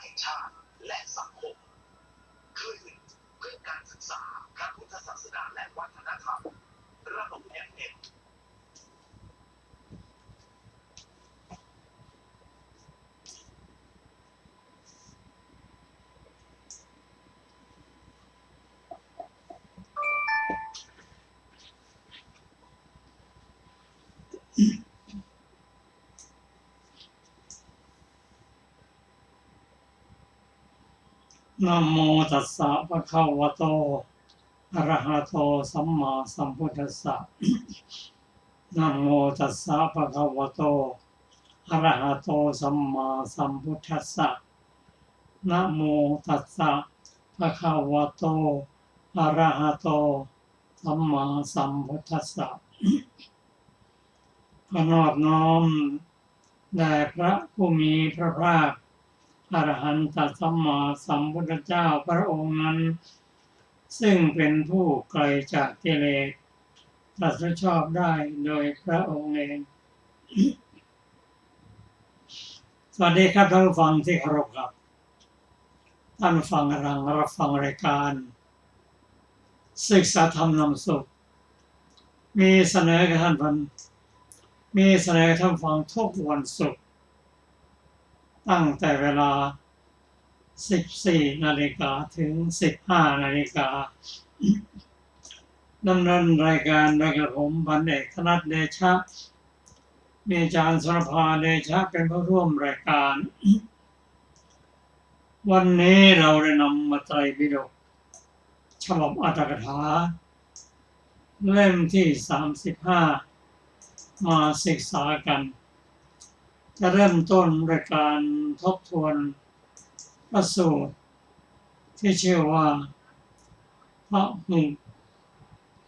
แห่งชาติและสังคมคลื่นเพื่อการศึกษาพระพุทธศาสนาและวัฒนธรรมระบบ FMนะโมตัสสะภะคะวะโตอะระหะโตสัมมาสัมพุทธัสสะนะโมตัสสะภะคะวะโตอะระหะโตสัมมาสัมพุทธัสสะนะโมตัสสะภะคะวะโตอะระหะโตสัมมาสัมพุทธัสสะขอนอบน้อมแด่พระผู้มีพระภาคอรหันตสัมมาสัมพุทธเจ้าพระองค์นั้นซึ่งเป็นผู้ไกลจากกิเลสตรัสชอบได้โดยพระองค์เองสวัสดีครับท่านผู้ฟังที่เคารพครับท่านฟังกำลังรับฟังรายการศึกษาธรรมนำสุขมีเสนอกับท่านฟังทุกวันศุกร์ตั้งแต่เวลา 14 นาฬิกาถึง 15 นาฬิกาดำเนินรายการโดยกระผมพันเอกธนัทเดชะมีอาจารย์สรภาเดชะเป็นผู้ร่วมรายการวันนี้เราได้นำมาไตรปิฎกฉบับอรรถกถาเล่มที่ 35 มาศึกษากันจะเริ่มต้นโดยการทบทวนพระสูตรที่ชื่อว่าพระหุ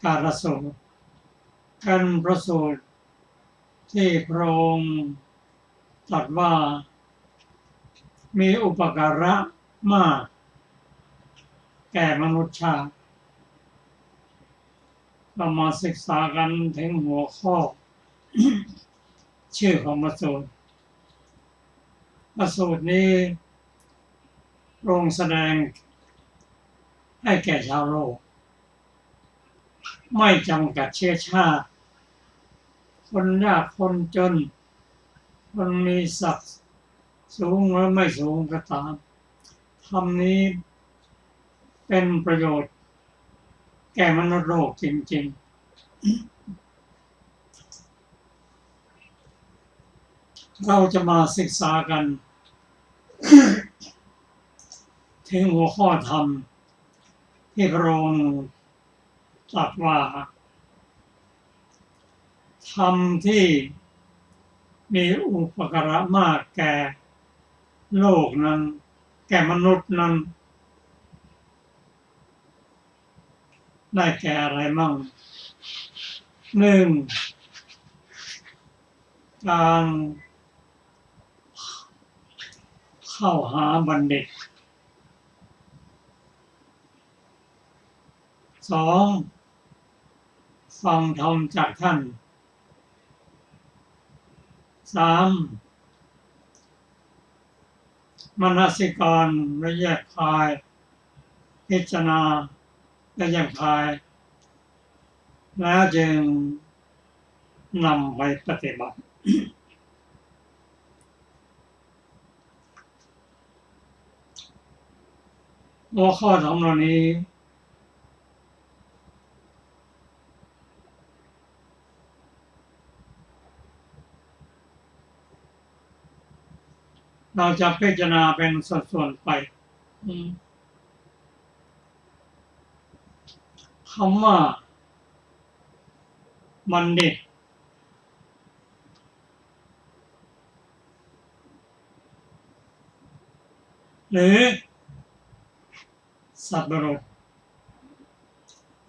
การสูตรเป็นพระสูตรที่พระองค์ตรัสว่ามีอุปการะมากแก่มนุษยชาติเรามาศึกษากันถึงหัวข้อ ชื่อของพระสูตรนี้ทรงแสดงให้แก่ชาวโลกไม่จำกัดเชื้อชาติคนยากคนจนคนมีศักดิ์สูงหรือไม่สูงก็ตามธรรมนี้เป็นประโยชน์แก่มนุษย์โลกจริงๆเราจะมาศึกษากันถึงหัวข้อธรรมที่พระองค์ตรัสว่าธรรมที่มีอุปการะมากแก่โลกนั้นแก่มนุษย์นั้นได้แก่อะไรมั่ง1การเข้าหาบัณฑิต2ฟังธรรมจากท่าน3มนสิการและแยกคายพิจารณาและแยกคายแล้วจึงนำไปปฏิบัติหัวข้อธรรมเหล่านี้เราจะพิจารณาเป็นส่วนๆไปคำว่าบัณฑิตหรือสัตว์บุรุษ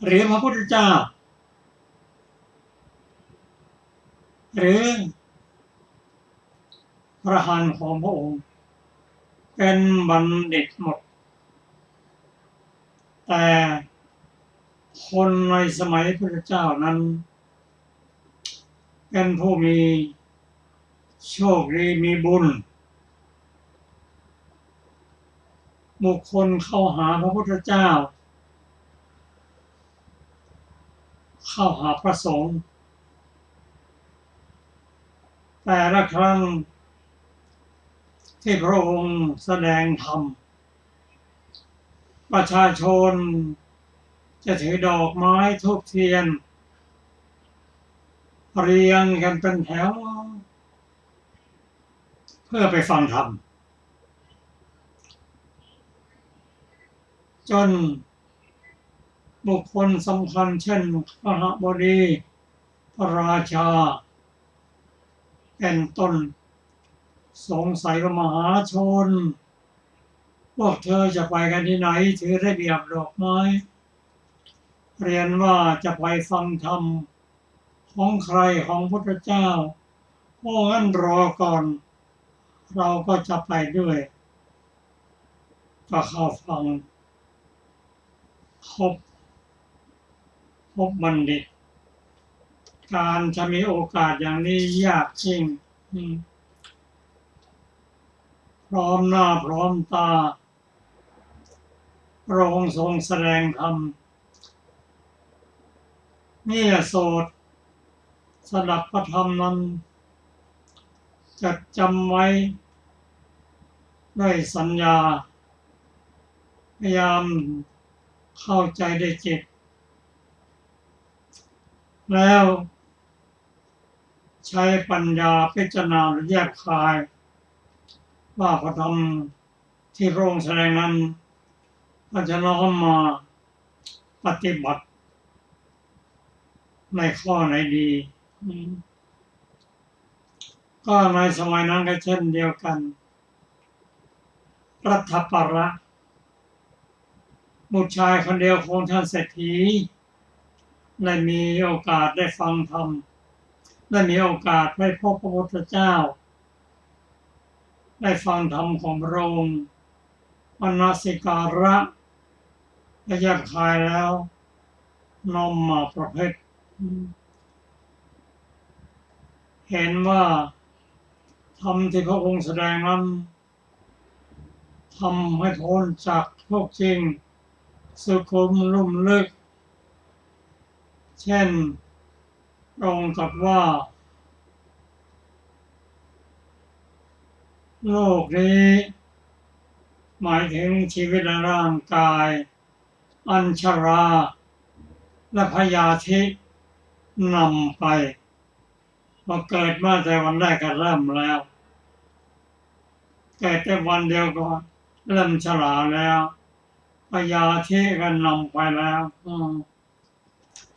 หรือพระพุทธเจ้าหรือพระหันของพระองค์เป็นบัณฑิตหมดแต่คนในสมัยพระพุทธเจ้านั้นเป็นผู้มีโชคดีมีบุญ บุคคลเข้าหาพระพุทธเจ้าเข้าหาพระสงฆ์แต่ละครั้งที่พระองค์แสดงธรรมประชาชนจะถือดอกไม้ธูปเทียนเรียงกันเป็นแถวเพื่อไปฟังธรรมจนบุคคลสำคัญเช่นขหบดีพระราชาเป็นต้นสงสัยว่ามหาชนพวกเธอจะไปกันที่ไหนถือระเบียบดอกไม้เรียนว่าจะไปฟังธรรมของใครของพุทธเจ้าเพราะงั้นรอก่อนเราก็จะไปด้วยก็เข้าฟังพบบัณฑิตการจะมีโอกาสอย่างนี้ยากจริงพร้อมหน้าพร้อมตาพระองค์ทรงแสดงธรรมนี่โสดสดับพระธรรมนั้นจะจำไว้ด้วยสัญญาพยายามเข้าใจได้จิตแล้วใช้ปัญญาพิจารณาแยกคายว่าพระธรรมที่พระองค์แสดงนั้นก็จะน้อมมาปฏิบัติในข้อไหนดีก็ในสมัยนั้นก็เช่นเดียวกันรัฐประบุตรชายคนเดียวของท่านเศรษฐีได้มีโอกาสได้ฟังธรรมได้มีโอกาสได้พบพระพุทธเจ้าได้ฟังธรรมของพระองค์มนสิการะและแยกคายแล้วน้อมมาประพฤติเห็นว่าธรรมที่พระองค์แสดงนั้นทำให้พ้นจากทุกข์จริงสุขุมลุ่มลึกเช่นตรงกับว่าโลกนี้หมายถึงชีวิตและร่างกายอัญชราและพยาธินำไปพอเกิดมาแต่วันแรกก็เริ่มแล้วเกิดแต่วันเดียวก็เริ่มชราแล้วพยาธิก็นำไปแล้ว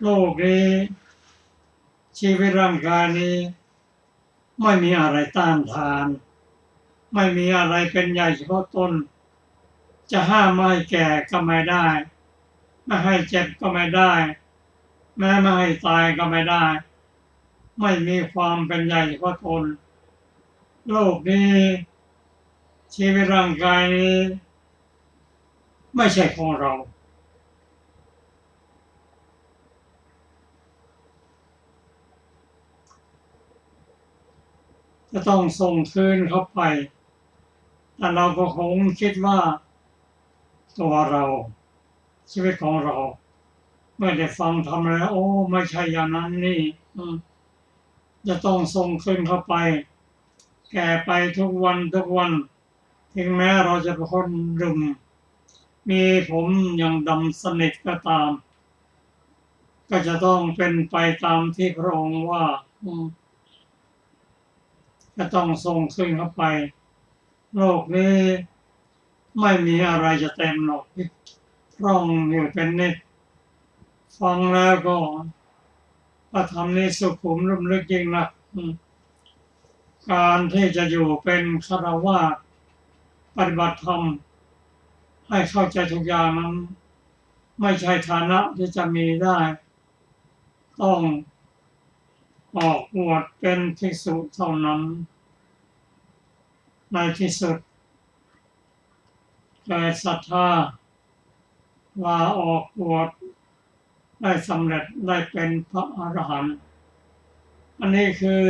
โลกนี้ชีวิตร่างกายนี้ไม่มีอะไรต้านทานไม่มีอะไรเป็นใหญ่เฉพาะตนจะห้ามไม่ให้แก่ก็ไม่ได้ไม่ให้เจ็บก็ไม่ได้แม้ไม่ให้ตายก็ไม่ได้ไม่มีความเป็นใหญ่เฉพาะตนโลกนี้ชีวิตร่างกายนี้ไม่ใช่ของเราจะต้องส่งคืนเข้าไปแต่เราก็คงคิดว่าตัวเราชีวิตของเราไม่ได้ฟังทำแล้วโอ้ไม่ใช่อย่างนั้นนี่จะต้องส่งคืนเข้าไปแก่ไปทุกวันถึงแม้เราจะเป็นคนดื่มมีผมอย่างดำสนิทก็ตามก็จะต้องเป็นไปตามที่พระองค์ว่าจะต้องส่งคืนเข้าไปโลกนี้ไม่มีอะไรจะเต็มหรอกร่องอยู่เป็นนิดฟังแล้วก็พระธรรมนี้สุขุมลุ่มลึกยิ่งนักการที่จะอยู่เป็นฆราวาสปฏิบัติธรรมให้เข้าใจทุกอย่างนั้นไม่ใช่ฐานะที่จะมีได้ต้องออกบวชเป็นภิกษุเท่านั้นในที่สุดเกิดศรัทธาลาออกบวชได้สำเร็จได้เป็นพระอรหันต์อันนี้คือ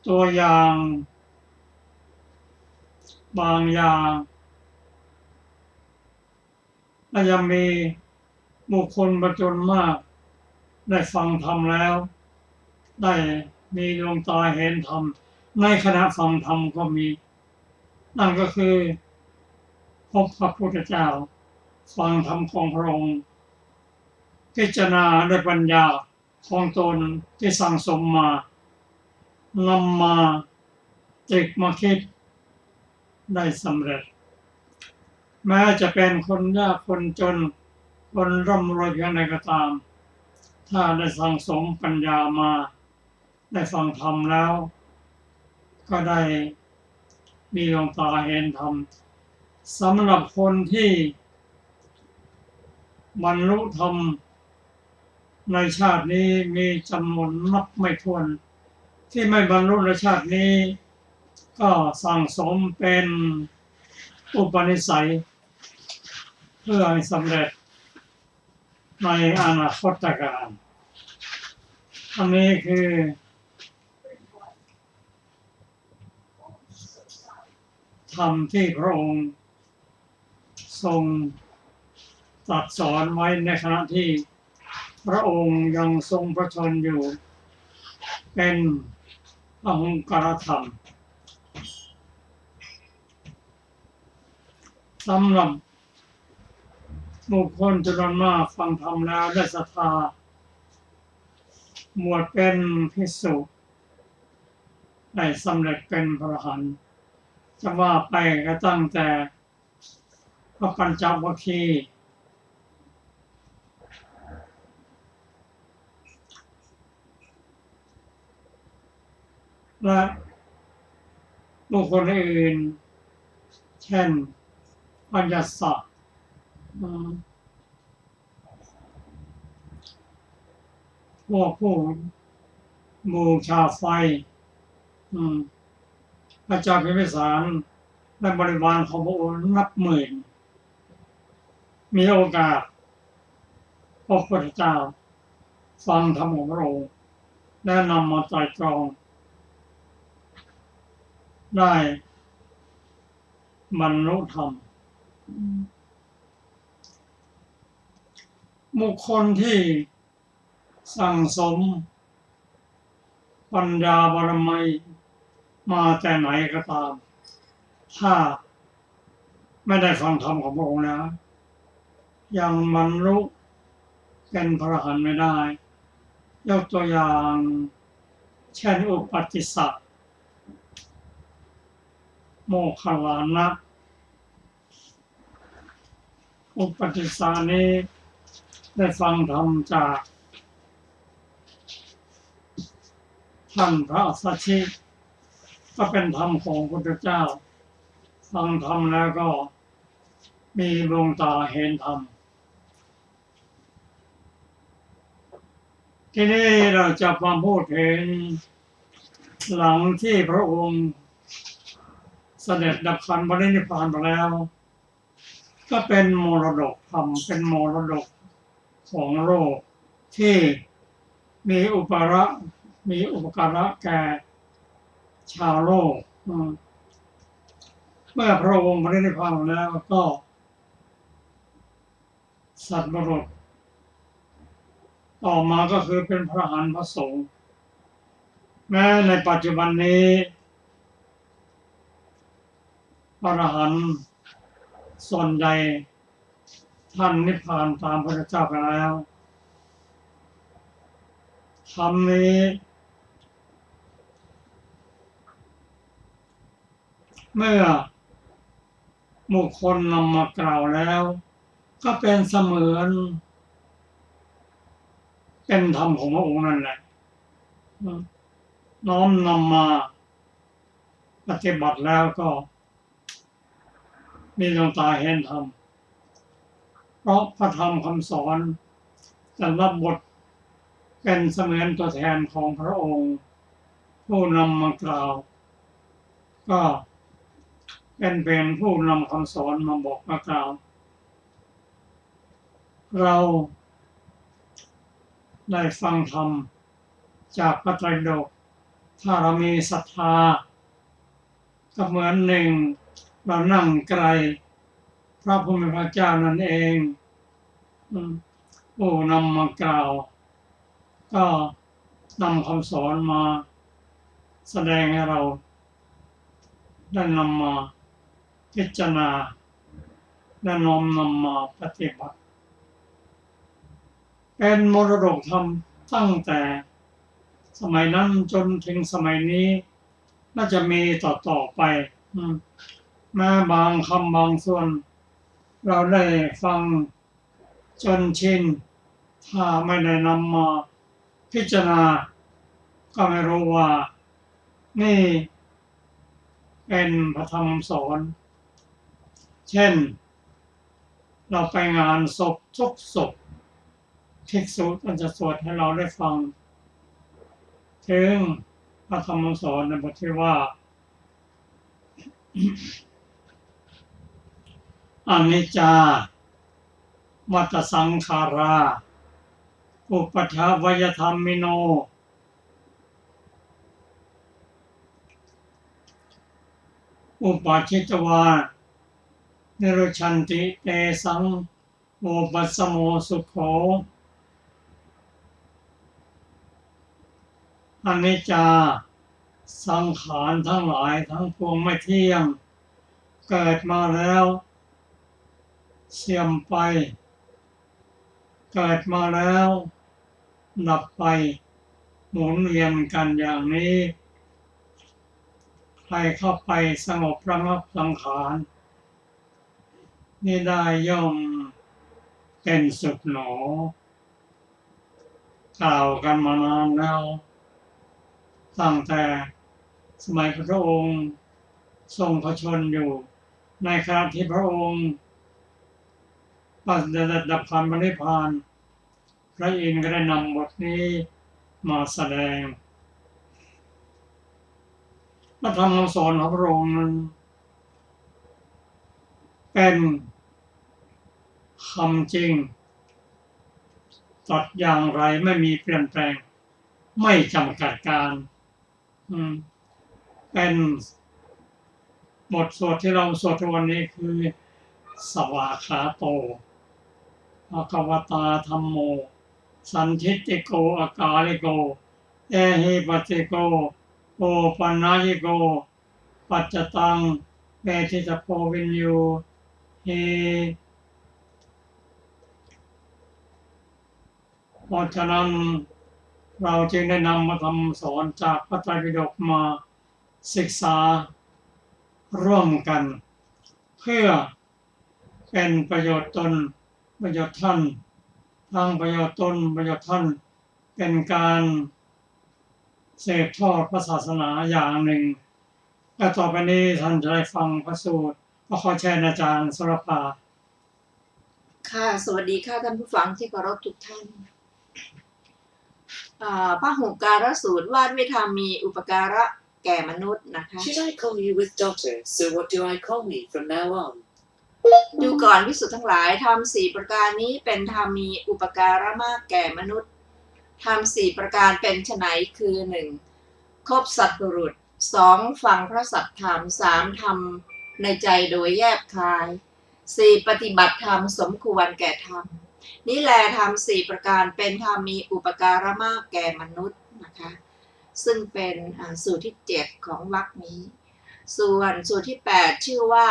ตัวอย่างบางอย่าง และยังมีบุคคลประจำนวนมากได้ฟังธรรมแล้ว ได้มีดวงตาเห็นธรรมในขณะฟังธรรมก็มีนั่นก็คือพบพระพุทธเจ้าฟังธรรมของพระองค์พิจารณาด้วยปัญญาของตนที่สั่งสมมานำมาตรึกมาคิดได้สำเร็จแม้จะเป็นคนยากคนจนคนร่ำรวยเพียงใดก็ตามถ้าได้สั่งสมปัญญามาได้ฟังธรรมแล้วก็ได้มีดวงตาเห็นธรรมสำหรับคนที่บรรลุธรรมในชาตินี้มีจำนวนนับไม่ถ้วนที่ไม่บรรลุในชาตินี้ก็สั่งสมเป็นอุปนิสัยเพื่อให้สำเร็จในอนาคตการอันนี้คือธรรมที่พระองค์ทรงตรัสสอนไว้ในขณะที่พระองค์ยังทรงพระชนม์อยู่เป็นพหุงกรธรรมสำหรับบุคคลจำนวนมากฟังธรรมแล้วได้ศรัทธาบวชเป็นภิกษุได้สำเร็จเป็นพระอรหันต์จะว่าไปก็ตั้งแต่พระปัญจวัคคีย์และบุคคลอื่นเช่นปัญญสัตพวกผู้บูชาไฟพระเจ้าพิมพิสารและบริวารของพระองค์นับหมื่นมีโอกาสพบพระพุทธเจ้าฟังธรรมของพระองค์และนำมาไตร่ตรองได้บรรลุธรรมบุคคลที่สั่งสมปัญญาบารมีมาแต่ไหนก็ตามถ้าไม่ได้ฟังธรรมของพระองค์นะยังบรรลุเป็นพระอรหันต์ไม่ได้ยกตัวอย่างเช่นอุปติสสะโมคคัลลานะอุปติสสะนี้ได้ฟังธรรมจากท่านพระสัชชิก็เป็นธรรมของพระพุทธเจ้าฟังธรรมแล้วก็มีดวงตาเห็นธรรมทีนี้เราจะมาพูดถึงหลังที่พระองค์เสด็จดับขันธ์ปรินิพพานไปแล้วก็เป็นมรดกธรรมเป็นมรดกของโลกที่มีอุปการะแก่ชาวโลกเมื่อพระองค์ปรินิพพานแล้วก็สัตว์บุรุษต่อมาก็คือเป็นพระอรหันต์พระสงฆ์แม้ในปัจจุบันนี้พระอรหันต์ส่วนใหญ่ท่านนิพพานตามพระเจ้าไปแล้วธรรมนี้เมื่อบุคคลนำมากล่าวแล้วก็เป็นเสมือนเป็นธรรมของพระองค์นั่นแหละน้อมนำมาปฏิบัติแล้วก็มีดวงตาเห็นธรรมเพราะพระธรรมคำสอนแต่ละบทเป็นเสมือนตัวแทนของพระองค์ผู้นำมากล่าวก็เป็นผู้นำคำสอนมาบอกมากล่าวเราได้ฟังธรรมจากพระไตรปิฎกถ้าเรามีศรัทธาก็เหมือนหนึ่งเรานั่งไกล พระผู้มีพระเจ้านั่นเองผู้นำมากล่าวก็นำคำสอนมาแสดงให้เราได้นำมาพิจารณาและน้อมนำมาปฏิบัติเป็นมรดกธรรมตั้งแต่สมัยนั้นจนถึงสมัยนี้น่าจะมีต่อไปแม้บางคำบางส่วนเราได้ฟังจนชินถ้าไม่ได้นำมาพิจารณาก็ไม่รู้ว่านี่เป็นพระธรรมสอนเช่นเราไปงานศพทุกศพภิกษุท่านจะสวดให้เราได้ฟังถึงพระธรรมสอนในบทที่ว่าอนิจจาวัฏสังขาราอุปัฏฐวยธรรมิโนอุปาชิตวานิรุชันติเตสังโอปัสสโมสุโขอนิจจาสังขารทั้งหลายทั้งปวงไม่เที่ยงเกิดมาแล้วเสื่อมไปเกิดมาแล้วดับไปหมุนเวียนกันอย่างนี้ใครเข้าไปสงบระงับสังขารนี่ได้ย่อมเป็นสุขหนอกล่าวกันมานานแล้วตั้งแต่สมัยพระองค์ทรงพระชนอยู่ในขณะที่พระองค์ปฏิบัติดับขันธ์ปรินิพพานพระอินทร์ก็ได้นำบทนี้มาแสดงพระธรรมคำสอนของพระองค์นั้นเป็นคำจริงตรัสอย่างไรไม่มีเปลี่ยนแปลงไม่จำกัดการเป็นบทสวดที่เราสวดทุกวันนี้คือสวากขาโตภควตาธัมโมสันทิฏฐิโกอากาลิโกเอหิปัสสิโกโอปันนายิโกปัจจตังเวทิตโพวินยูเฮเพราะฉะนั้นเราจึงได้นำมาทำสอนจากพระไตรปิฎกมาศึกษาร่วมกันเพื่อเป็นประโยชน์ตนประโยชน์ท่านทั้งประโยชน์ตนประโยชน์ท่านเป็นการสืบทอดพระศาสนาอย่างหนึ่งและต่อไปนี้ท่านจะได้ฟังพระสูตรขอเชิญอาจารย์สรภาค่ะสวัสดีค่ะท่านผู้ฟังที่เคารพทุกท่านพระหุการสูตรว่าด้วยธรรมมีอุปการะแก่มนุษย์นะคะ Should I call you with daughter? So what do I call me from now on? ดูก่อนภิกษุทั้งหลายธรรม4ประการนี้เป็นธรรมมีอุปการะมากแก่มนุษย์ธรรม4ประการเป็นไฉนคือ 1. คบสัตบุรุษ 2. ฟังพระสัทธรรม 3. ทำในใจโดยแยบคาย 4. ปฏิบัติธรรมสมควรแก่ธรรมนี่แลธรรม4ประการเป็นธรรมมีอุปการะมากแก่มนุษย์นะคะซึ่งเป็นสูตรที่7ของวรรคนี้ส่วนสูตรที่8ชื่อว่า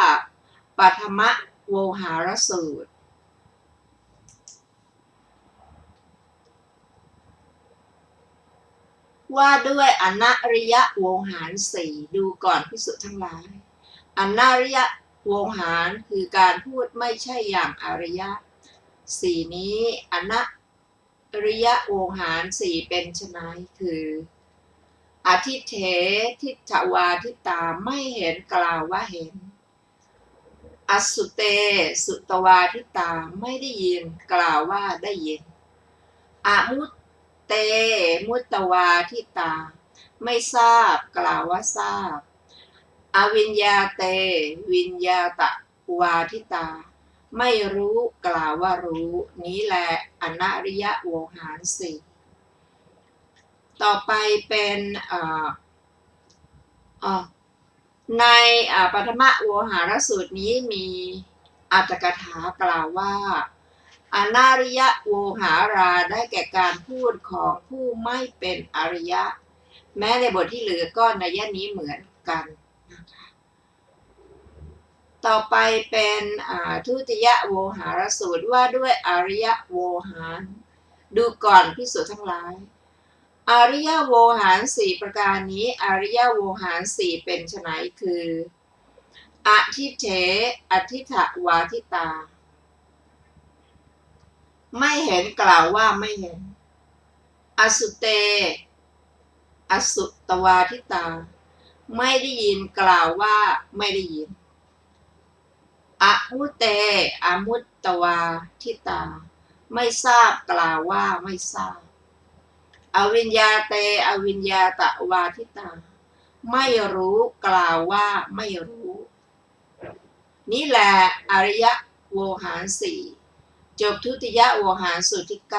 ปฐมโวหารสูตรว่าด้วยอนริยโวหาร4ดูก่อนภิกษุทั้งหลายอนริยโวหารคือการพูดไม่ใช่อย่างอริยะ4นี้อนริยโวหาร4เป็นไฉนคืออทิเถทิฏฐวาทิตาไม่เห็นกล่าวว่าเห็นอสุเตสุตวาทิตาไม่ได้ยินกล่าวว่าได้ยินอมุตเตมุตตวาทิตาไม่ทราบกล่าวว่าทราบอวิญญาเตวิญญาตวาทิตาไม่รู้กล่าวว่ารู้นี้แหละอนริยโวหาร4ต่อไปเป็นในปฐมโวหารสูตรนี้มี อัตถกถากล่าวว่าอนาริยโวหาราได้แก่การพูดของผู้ไม่เป็นอริยะแม้ในบทที่เหลือก็นัยนี้เหมือนกันนะคะต่อไปเป็นทุติยโวหารสูตรว่าด้วยอริยโวหารดูก่อนภิกษุทั้งหลายอริยโวหารสี่ประการนี้อริยโวหารสี่เป็นไฉนคืออทิเถอทิถวาทิตาไม่เห็นกล่าวว่าไม่เห็นอสุเตอสุตวาทิตาไม่ได้ยินกล่าวว่าไม่ได้ยินอมุเตอมุตตวาทิตาไม่ทราบกล่าวว่าไม่ทราบอวิญญาเตอวิญญาตวาทิตาไม่รู้กล่าวว่าไม่รู้นี่แหละอริยโวหารสี่จบทุติยโวหารสูตรที่9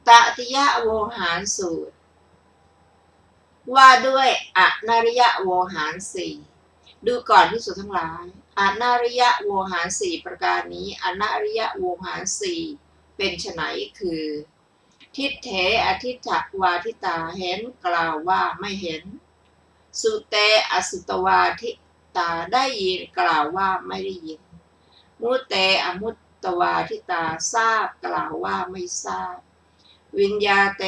ตติยโวหารสูตรว่าด้วยอนาริยโวหารสี่ดูก่อนภิกษุทั้งหลายอนาริยโวหารสี่ประการนี้อนาริยโวหารสี่เป็นไฉนคือทิฏเถอทิฏฐวาทิตาเห็นกล่าวว่าไม่เห็นสุเตอสุตวาทิตาได้ยินกล่าวว่าไม่ได้ยินมุเตอมุตตวาทิตาทราบกล่าวว่าไม่ทราบวิญญาเต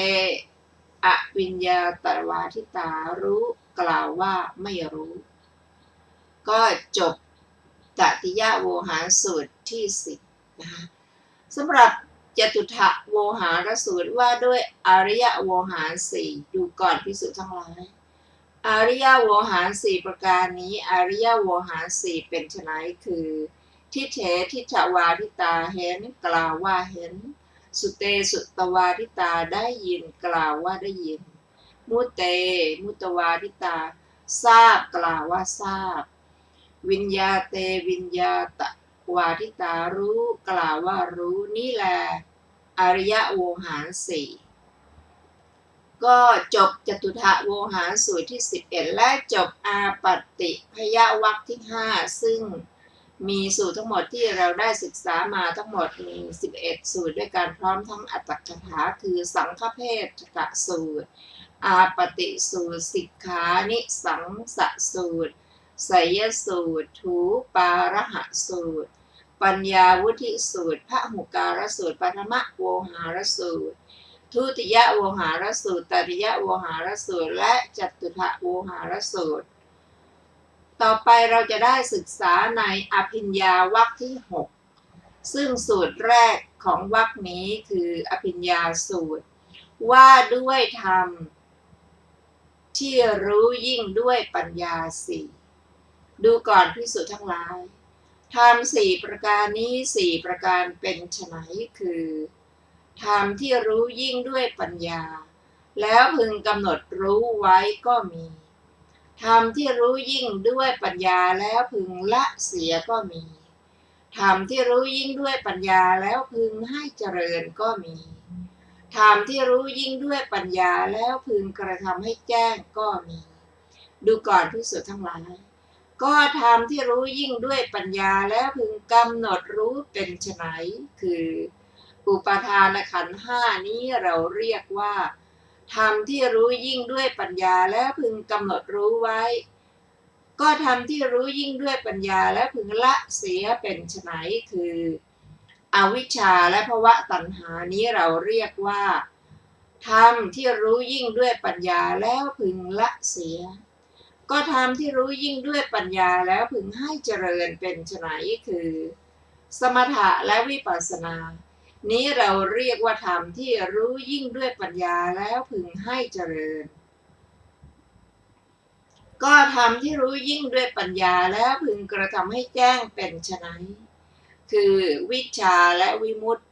อวิญญาตวาทิตารู้กล่าวว่าไม่รู้ก็จบตติยโวหารสูตรที่10นะคะสำหรับจตุถโวหารสูตรว่าด้วยอริยโวหารสี่ดูก่อนภิกษุทั้งหลายอริยโวหารสี่ประการนี้อริยโวหารสี่เป็นไฉนคือทิเถทิฏฐวาทิตาเห็นกล่าวว่าเห็นสุเตสุตวาทิตาได้ยินกล่าวว่าได้ยินมุเตมุตวาทิตาทราบกล่าวว่าทราบวิญญาเตวิญญาตวาทิตารู้กล่าวว่ารู้นี่แหละอริยโวหารสี่ก็จบจตุถโวหารสูตรที่11และจบอาปัตติพยวรรคที่5ซึ่งมีสูตรทั้งหมดที่เราได้ศึกษามาทั้งหมดมี11สูตรด้วยกันพร้อมทั้งอัตถกถาคือสังฆเพศกสูตรอาปติสูตรสิกขานิสังสสูตรไสยสูตรถูปารหสูตรปัญญาวุธิสูตรพหุการสูตรปฐมโวหารสูตรทุติยโวหารสูตรตติยโวหารสูตรและจตุถโวหารสูตรต่อไปเราจะได้ศึกษาในอภิญญาวรรคที่6ซึ่งสูตรแรกของวรรคนี้คืออภิญญาสูตรว่าด้วยธรรมที่รู้ยิ่งด้วยปัญญาสี่ดูก่อนภิกษุทั้งหลายธรรมสี่ประการนี้สี่ประการเป็นไฉนคือธรรมที่รู้ยิ่งด้วยปัญญาแล้วพึงกำหนดรู้ไว้ก็มีธรรมที่รู้ยิ่งด้วยปัญญาแล้วพึงละเสียก็มีธรรมที่รู้ยิ่งด้วยปัญญาแล้วพึงให้เจริญก็มีธรรมที่รู้ยิ่งด้วยปัญญาแล้วพึงกระทำให้แจ้งก็มีดูก่อนภิกษุทั้งหลายก็ธรรมที่รู้ยิ่งด้วยปัญญาแล้วพึงกำหนดรู้เป็นไฉนคืออุปาทานขันธ์5นี้เราเรียกว่าธรรมที่รู้ยิ่งด้วยปัญญาแล้วพึงกำหนดรู้ไว้ก็ธรรมที่รู้ยิ่งด้วยปัญญาแล้วพึงละเสียเป็นไฉนคืออวิชชาและภวตัณหานี้เราเรียกว่าธรรมที่รู้ยิ่งด้วยปัญญาแล้วพึงละเสียก็ธรรมที่รู้ยิ่งด้วยปัญญาแล้วพึงให้เจริญเป็นไฉนคือสมถะและวิปัสสนานี้เราเรียกว่าธรรมที่รู้ยิ่งด้วยปัญญาแล้วพึงให้เจริญก็ธรรมที่รู้ยิ่งด้วยปัญญาแล้วพึงกระทำให้แจ้งเป็นไฉนคือวิชชาและวิมุตติ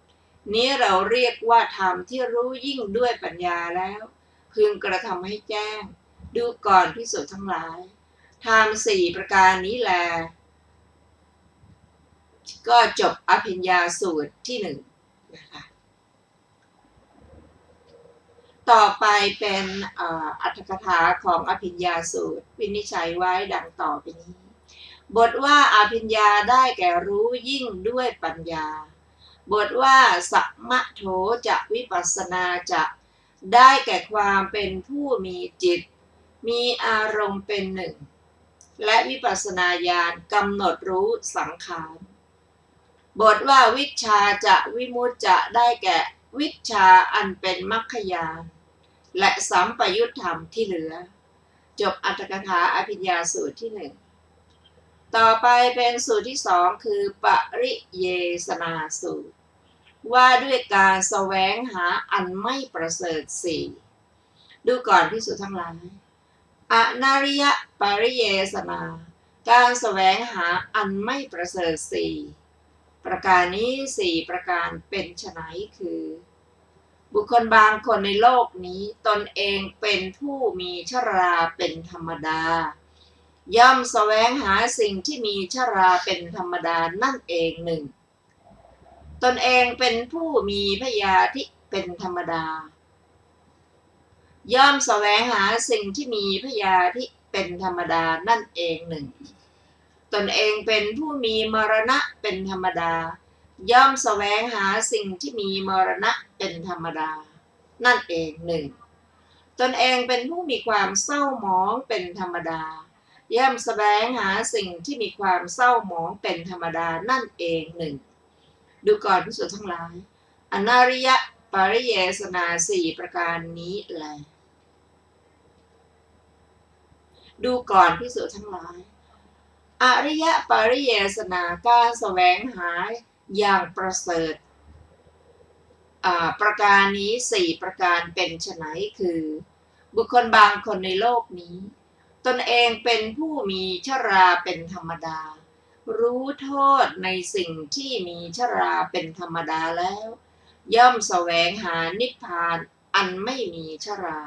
นี้เราเรียกว่าธรรมที่รู้ยิ่งด้วยปัญญาแล้วพึงกระทำให้แจ้งดูก่อนภิกษุทั้งหลายธรรมสี่ประการนี้แลก็จบอภิญญาสูตรที่1นะคะต่อไปเป็นอัตถกถาของอภิญญาสูตรวินิจฉัยไว้ดังต่อไปนี้ บทว่าอภิญญาได้แก่รู้ยิ่งด้วยปัญญาบทว่าสัมมโถจะวิปัสสนาจะได้แก่ความเป็นผู้มีจิตมีอารมณ์เป็นหนึ่งและวิปัสสนาญาณกำหนดรู้สังขารบทว่าวิชชาจะวิมุตติจะได้แก่วิชชาอันเป็นมรรคญาณและสัมปยุตธรรมที่เหลือจบอรรถกถาอภิญญาสูตรที่หนึ่งต่อไปเป็นสูตรที่สองคือปริเยสนาสูตรว่าด้วยการแสวงหาอันไม่ประเสริฐสี่ดูก่อนภิกษุทั้งหลายอนาริยปริเยสนาการแสวงหาอันไม่ประเสริฐสี่ประการนี้สี่ประการเป็นไฉนคือบุคคลบางคนในโลกนี้ตนเองเป็นผู้มีชราเป็นธรรมดาย่อมแสวงหาสิ่งที่มีชราเป็นธรรมดานั่นเองหนึ่งตนเองเป็นผู้มีพยาธิเป็นธรรมดาย่อมแสวงหาสิ่งที่มีพยาธิเป็นธรรมดานั่นเองหนึ่งตนเองเป็นผู้มีมรณะเป็นธรรมดาย่อมแสวงหาสิ่งที่มีมรณะเป็นธรรมดานั่นเองหนึ่งตนเองเป็นผู้มีความเศร้าหมองเป็นธรรมดาย่อมแสวงหาสิ่งที่มีความเศร้าหมองเป็นธรรมดานั่นเองหนึ่งดูก่อนภิกษุทั้งหลายอนาริยปริเยสนาสี่ประการนี้แลดูก่อนภิกษุทั้งหลายอริยปริเยสนาการแสวงหาอย่างประเสริฐประการนี้สี่ประการเป็นไฉนคือบุคคลบางคนในโลกนี้ตนเองเป็นผู้มีชราเป็นธรรมดารู้โทษในสิ่งที่มีชราเป็นธรรมดาแล้วย่อมแสวงหานิพพานอันไม่มีชรา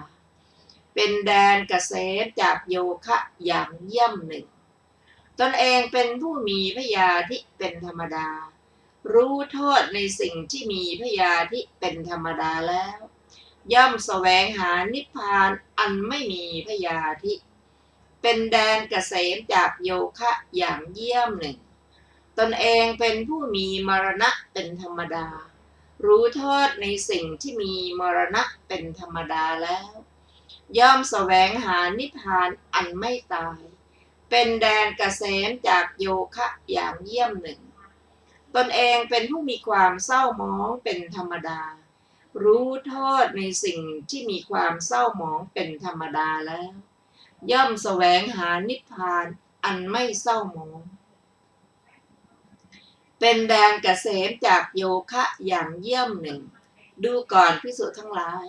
เป็นแดนเกษมจากโยคะอย่างเยี่ยมหนึ่งตนเองเป็นผู้มีพยาธิเป็นธรรมดารู้โทษในสิ่งที่มีพยาธิเป็นธรรมดาแล้วย่อมแสวงหานิพพานอันไม่มีพยาธิเป็นแดนเกษมจากโยคะอย่างเยี่ยมหนึ่งตนเองเป็นผู้มีมรณะเป็นธรรมดารู้โทษในสิ่งที่มีมรณะเป็นธรรมดาแล้วย่อมแสวงหานิพพานอันไม่ตายเป็นแดนเกษมจากโยคะอย่างเยี่ยมหนึ่งตนเองเป็นผู้มีความเศร้าหมองเป็นธรรมดารู้โทษในสิ่งที่มีความเศร้าหมองเป็นธรรมดาแล้วย่อมแสวงหานิพพานอันไม่เศร้าหมองเป็นแดนเกษมจากโยคะอย่างเยี่ยมหนึ่งดูก่อนภิกษุทั้งหลาย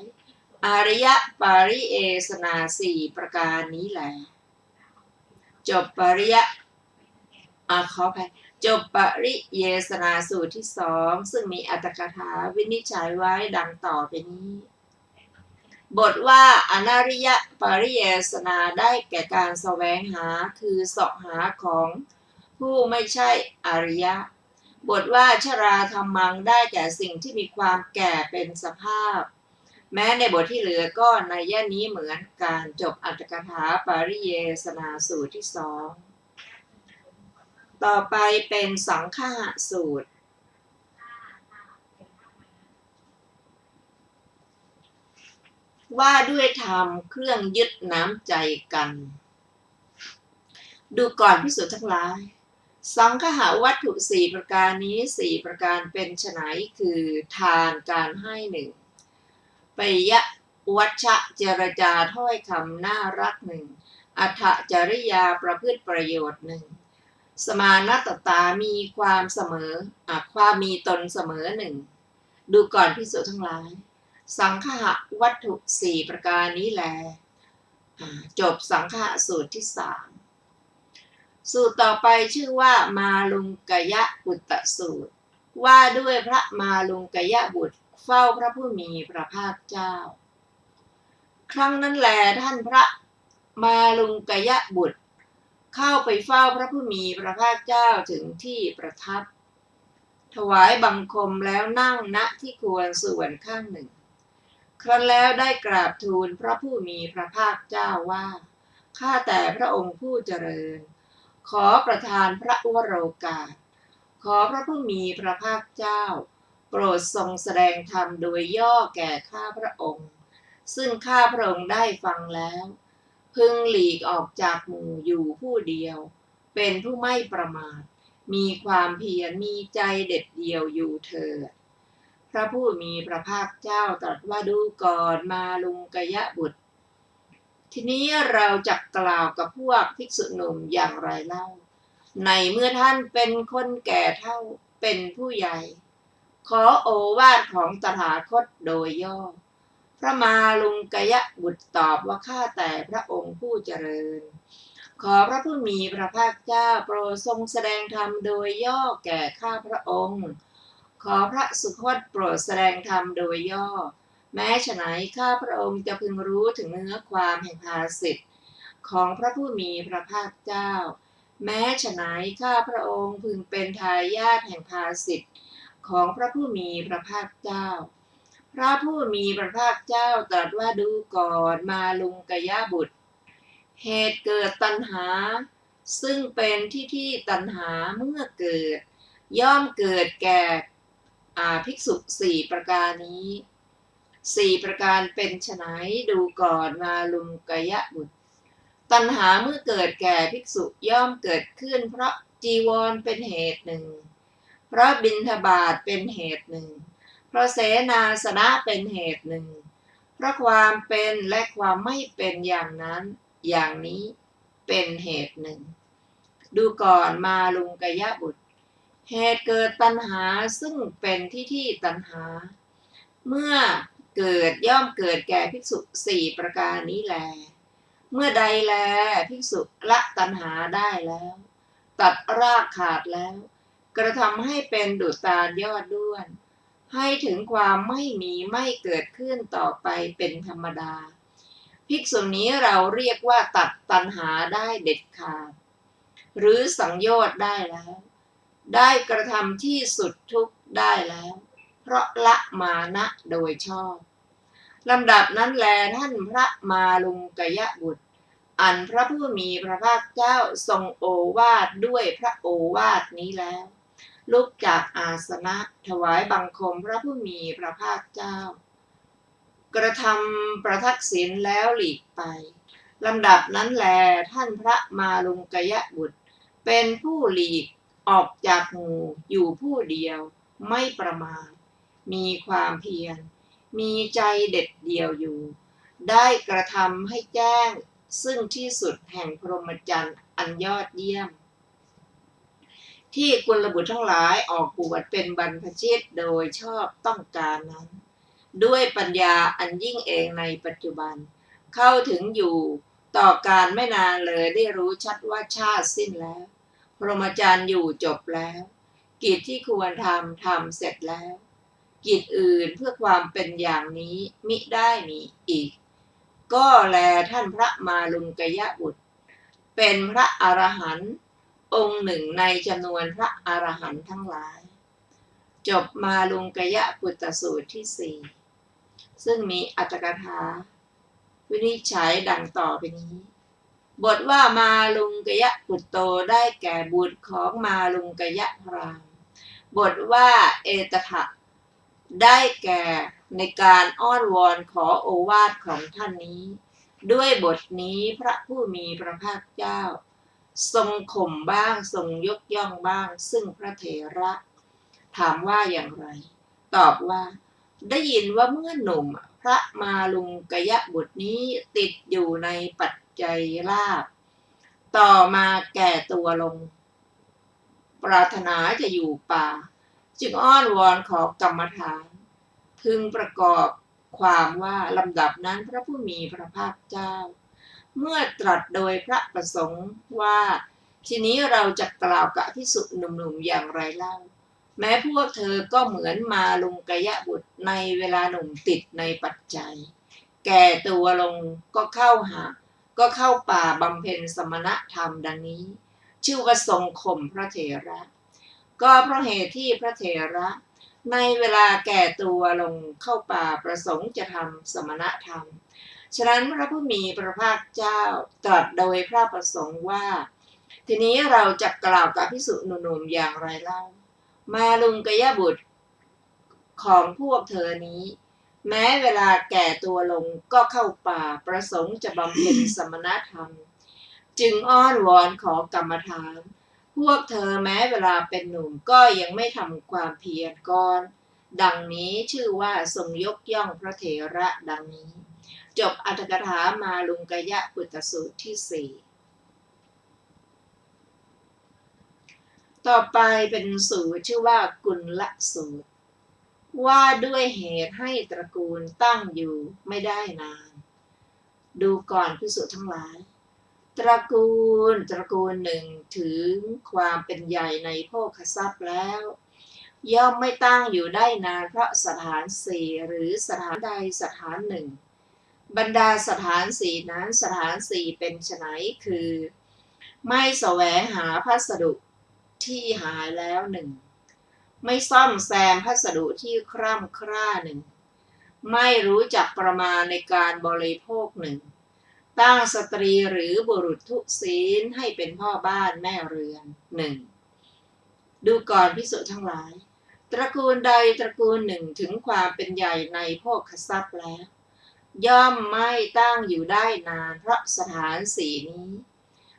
อริยปริเยสนาสี่ประการนี้แหละจบปริยขออภัยจบปริเยสนาสูตรที่สองซึ่งมีอรรถกถาวินิจฉัยไว้ดังต่อไปนี้บทว่าอนาริยปริเยสนาได้แก่การแสวงหาคือเสาะหาของผู้ไม่ใช่อริยะบทว่าชราธรรมังได้แก่สิ่งที่มีความแก่เป็นสภาพแม้ในบทที่เหลือก็ในย่านี้เหมือนการจบอรรถกถาปริเยสนาสูตรที่สองต่อไปเป็นสังฆะสูตรว่าด้วยธรรมเครื่องยึดน้ำใจกันดูก่อนภิกษุทั้งหลายสังฆะวัตถุสี่ประการนี้สี่ประการเป็นไฉนคือทานการให้หนึ่งปยวัชชะเจรจาถ้อยคำน่ารักหนึ่งอัฏฐจริยาประพฤติประโยชน์หนึ่งสมานัตตามีความเสมอความมีตนเสมอหนึ่งดูก่อนภิกษุทั้งหลายสังฆะวัตถุสี่ประการนี้แลจบสังฆะสูตรที่สามสูตรต่อไปชื่อว่ามาลุงกยะบุตตสูตรว่าด้วยพระมาลุงกยะบุตรเฝ้าพระผู้มีพระภาคเจ้าครั้งนั้นแลท่านพระมาลุงกยะบุตรเข้าไปเฝ้าพระผู้มีพระภาคเจ้าถึงที่ประทับถวายบังคมแล้วนั่งณที่ควรส่วนข้างหนึ่งครั้นแล้วได้กราบทูลพระผู้มีพระภาคเจ้าว่าข้าแต่พระองค์ผู้เจริญ ขอประทานพระวโรกาสขอพระผู้มีพระภาคเจ้าโปรดทรงแสดงธรรมโดยย่อแก่ข้าพระองค์ซึ่งข้าพระองค์ได้ฟังแล้วพึงหลีกออกจากหมู่อยู่ผู้เดียวเป็นผู้ไม่ประมาทมีความเพียรมีใจเด็ดเดี่ยวอยู่เถิดพระผู้มีพระภาคเจ้าตรัสว่าดูก่อนมาลุงกยะบุตรทีนี้เราจะกล่าวกับพวกภิกษุหนุ่มอย่างไรเล่าในเมื่อท่านเป็นคนแก่เฒ่าเป็นผู้ใหญ่ขอโอวาทของตถาคตโดยย่อพระมาลุงกยะบุตรตอบว่าข้าแต่พระองค์ผู้เจริญขอพระผู้มีพระภาคเจ้าโปรดทรงแสดงธรรมโดยย่อแก่ข้าพระองค์ขอพระสุคตโปรดแสดงธรรมโดยย่อแม้ฉะไหนข้าพระองค์จะพึงรู้ถึงเนื้อความแห่งภาสิทธิ์ของพระผู้มีพระภาคเจ้าแม้ฉะไหนข้าพระองค์พึงเป็นทายาทแห่งภาสิทธิ์ของพระผู้มีพระภาคเจ้าพระผู้มีพระภาคเจ้าตรัสว่าดูก่อนมาลุงกยะบุตรเหตุเกิดตัณหาซึ่งเป็นที่ตัณหาเมื่อเกิดย่อมเกิดแก่ภิกษุสี่ประการนี้สี่ประการเป็นไฉนดูก่อนมาลุงกยะบุตรตัณหาเมื่อเกิดแก่ภิกษุย่อมเกิดขึ้นเพราะจีวรเป็นเหตุหนึ่งเพราะบิณฑบาตเป็นเหตุหนึ่งเพราะเสนาสนะเป็นเหตุหนึ่งเพราะความเป็นและความไม่เป็นอย่างนั้นอย่างนี้เป็นเหตุหนึ่งดูก่อนมาลุงกยะบุตรเหตุเกิดตัณหาซึ่งเป็นที่ตัณหาเมื่อเกิดย่อมเกิดแก่ภิกษุสี่ประการนี้แลเมื่อใดแลภิกษุละตัณหาได้แล้วตัดรากขาดแล้วกระทำให้เป็นดุจตาลยอดด้วนให้ถึงความไม่มีไม่เกิดขึ้นต่อไปเป็นธรรมดาภิกษุนี้เราเรียกว่าตัดตัณหาได้เด็ดขาดหรือสังโยชน์ได้แล้วได้กระทำที่สุดทุกข์ได้แล้วเพราะละมานะโดยชอบลำดับนั้นแลท่านพระมาลุงกยะบุตรอันพระผู้มีพระภาคเจ้าทรงโอวาทด้วยพระโอวาทนี้แล้วลุกจากอาสนะถวายบังคมพระผู้มีพระภาคเจ้ากระทำประทักษิณแล้วหลีกไปลำดับนั้นแลท่านพระมาลุงกยะบุตรเป็นผู้หลีกออกจากหมู่อยู่ผู้เดียวไม่ประมาทมีความเพียรมีใจเด็ดเดี่ยวอยู่ได้กระทำให้แจ้งซึ่งที่สุดแห่งพรหมจรรย์อันยอดเยี่ยมที่กุลบุตรทั้งหลายออกบวชเป็นบรรพชิตโดยชอบต้องการนั้นด้วยปัญญาอันยิ่งเองในปัจจุบันเข้าถึงอยู่ต่อการไม่นานเลยได้รู้ชัดว่าชาติสิ้นแล้วพรหมจรรย์อยู่จบแล้วกิจที่ควรทำเสร็จแล้วกิจอื่นเพื่อความเป็นอย่างนี้มิได้มีอีกก็แลท่านพระมาลุงกยะบุตรเป็นพระอรหันต์องค์หนึ่งในจำนวนพระอรหันต์ทั้งหลายจบมาลุงกยะปุตตสูตรที่สี่ซึ่งมีอรรถกถาวินิจฉัยดังต่อไปนี้บทว่ามาลุงกยะปุตโตได้แก่บุตรของมาลุงกยะพราหมณ์บทว่าเอตถะได้แก่ในการอ้อนวอนขอโอวาทของท่านนี้ด้วยบทนี้พระผู้มีพระภาคเจ้าทรงข่มบ้างทรงยกย่องบ้างซึ่งพระเถระถามว่าอย่างไรตอบว่าได้ยินว่าเมื่อหนุ่มพระมาลุงกยะบุตรนี้ติดอยู่ในปัจจัยลาภต่อมาแก่ตัวลงปรารถนาจะอยู่ป่าจึงอ้อนวอนขอกรรมฐานพึงประกอบความว่าลำดับนั้นพระผู้มีพระภาคเจ้าเมื่อตรัสโดยพระประสงค์ว่าทีนี้เราจะกล่าวกับภิกษุหนุ่มๆอย่างไรเล่าแม้พวกเธอก็เหมือนมาลุงกยะบุตรในเวลาหนุ่มติดในปัจจัยแก่ตัวลงก็เข้าป่าบำเพ็ญสมณธรรมดังนี้ชื่อว่าทรงข่มพระเถระก็เพราะเหตุที่พระเถระในเวลาแก่ตัวลงเข้าป่าประสงค์จะทำสมณธรรมฉะนั้นพระผู้มีพระภาคเจ้าตรัสโดยพระประสงค์ว่า ทีนี้เราจะกล่าวกับภิกษุหนุ่มๆอย่างไรเล่ามาลุงกยบุตรของพวกเธอนี้แม้เวลาแก่ตัวลงก็เข้าป่าประสงค์จะบำเพ็ญสมณธรรมจึงอ้อนวอนขอกรรมฐานพวกเธอแม้เวลาเป็นหนุ่มก็ยังไม่ทำความเพียรก่อนดังนี้ชื่อว่าทรงยกย่องพระเถระดังนี้จบอรรถกถามาลุงกยบุตรสูตรที่ 4ต่อไปเป็นสูตรชื่อว่ากุลสูตรว่าด้วยเหตุให้ตระกูลตั้งอยู่ไม่ได้นานดูก่อนภิกษุทั้งหลายตระกูลหนึ่งถึงความเป็นใหญ่ในโภคทรัพย์แล้วย่อมไม่ตั้งอยู่ได้นานเพราะสถานสี่หรือสถานใดสถานหนึ่งบรรดาสถานสี่นั้นสถานสี่เป็นไฉนคือไม่แสวงหาพัสดุที่หายแล้วหนึ่งไม่ซ่อมแซมพัสดุที่คร่ำคร่าหนึ่งไม่รู้จักประมาณในการบริโภคหนึ่งตั้งสตรีหรือบุรุษทุศีลให้เป็นพ่อบ้านแม่เรือนหนึ่งดูก่อนภิกษุทั้งหลายตระกูลใดตระกูลหนึ่งถึงความเป็นใหญ่ในโภคทรัพย์แล้วย่อมไม่ตั้งอยู่ได้นานเพราะสถานสี่นี้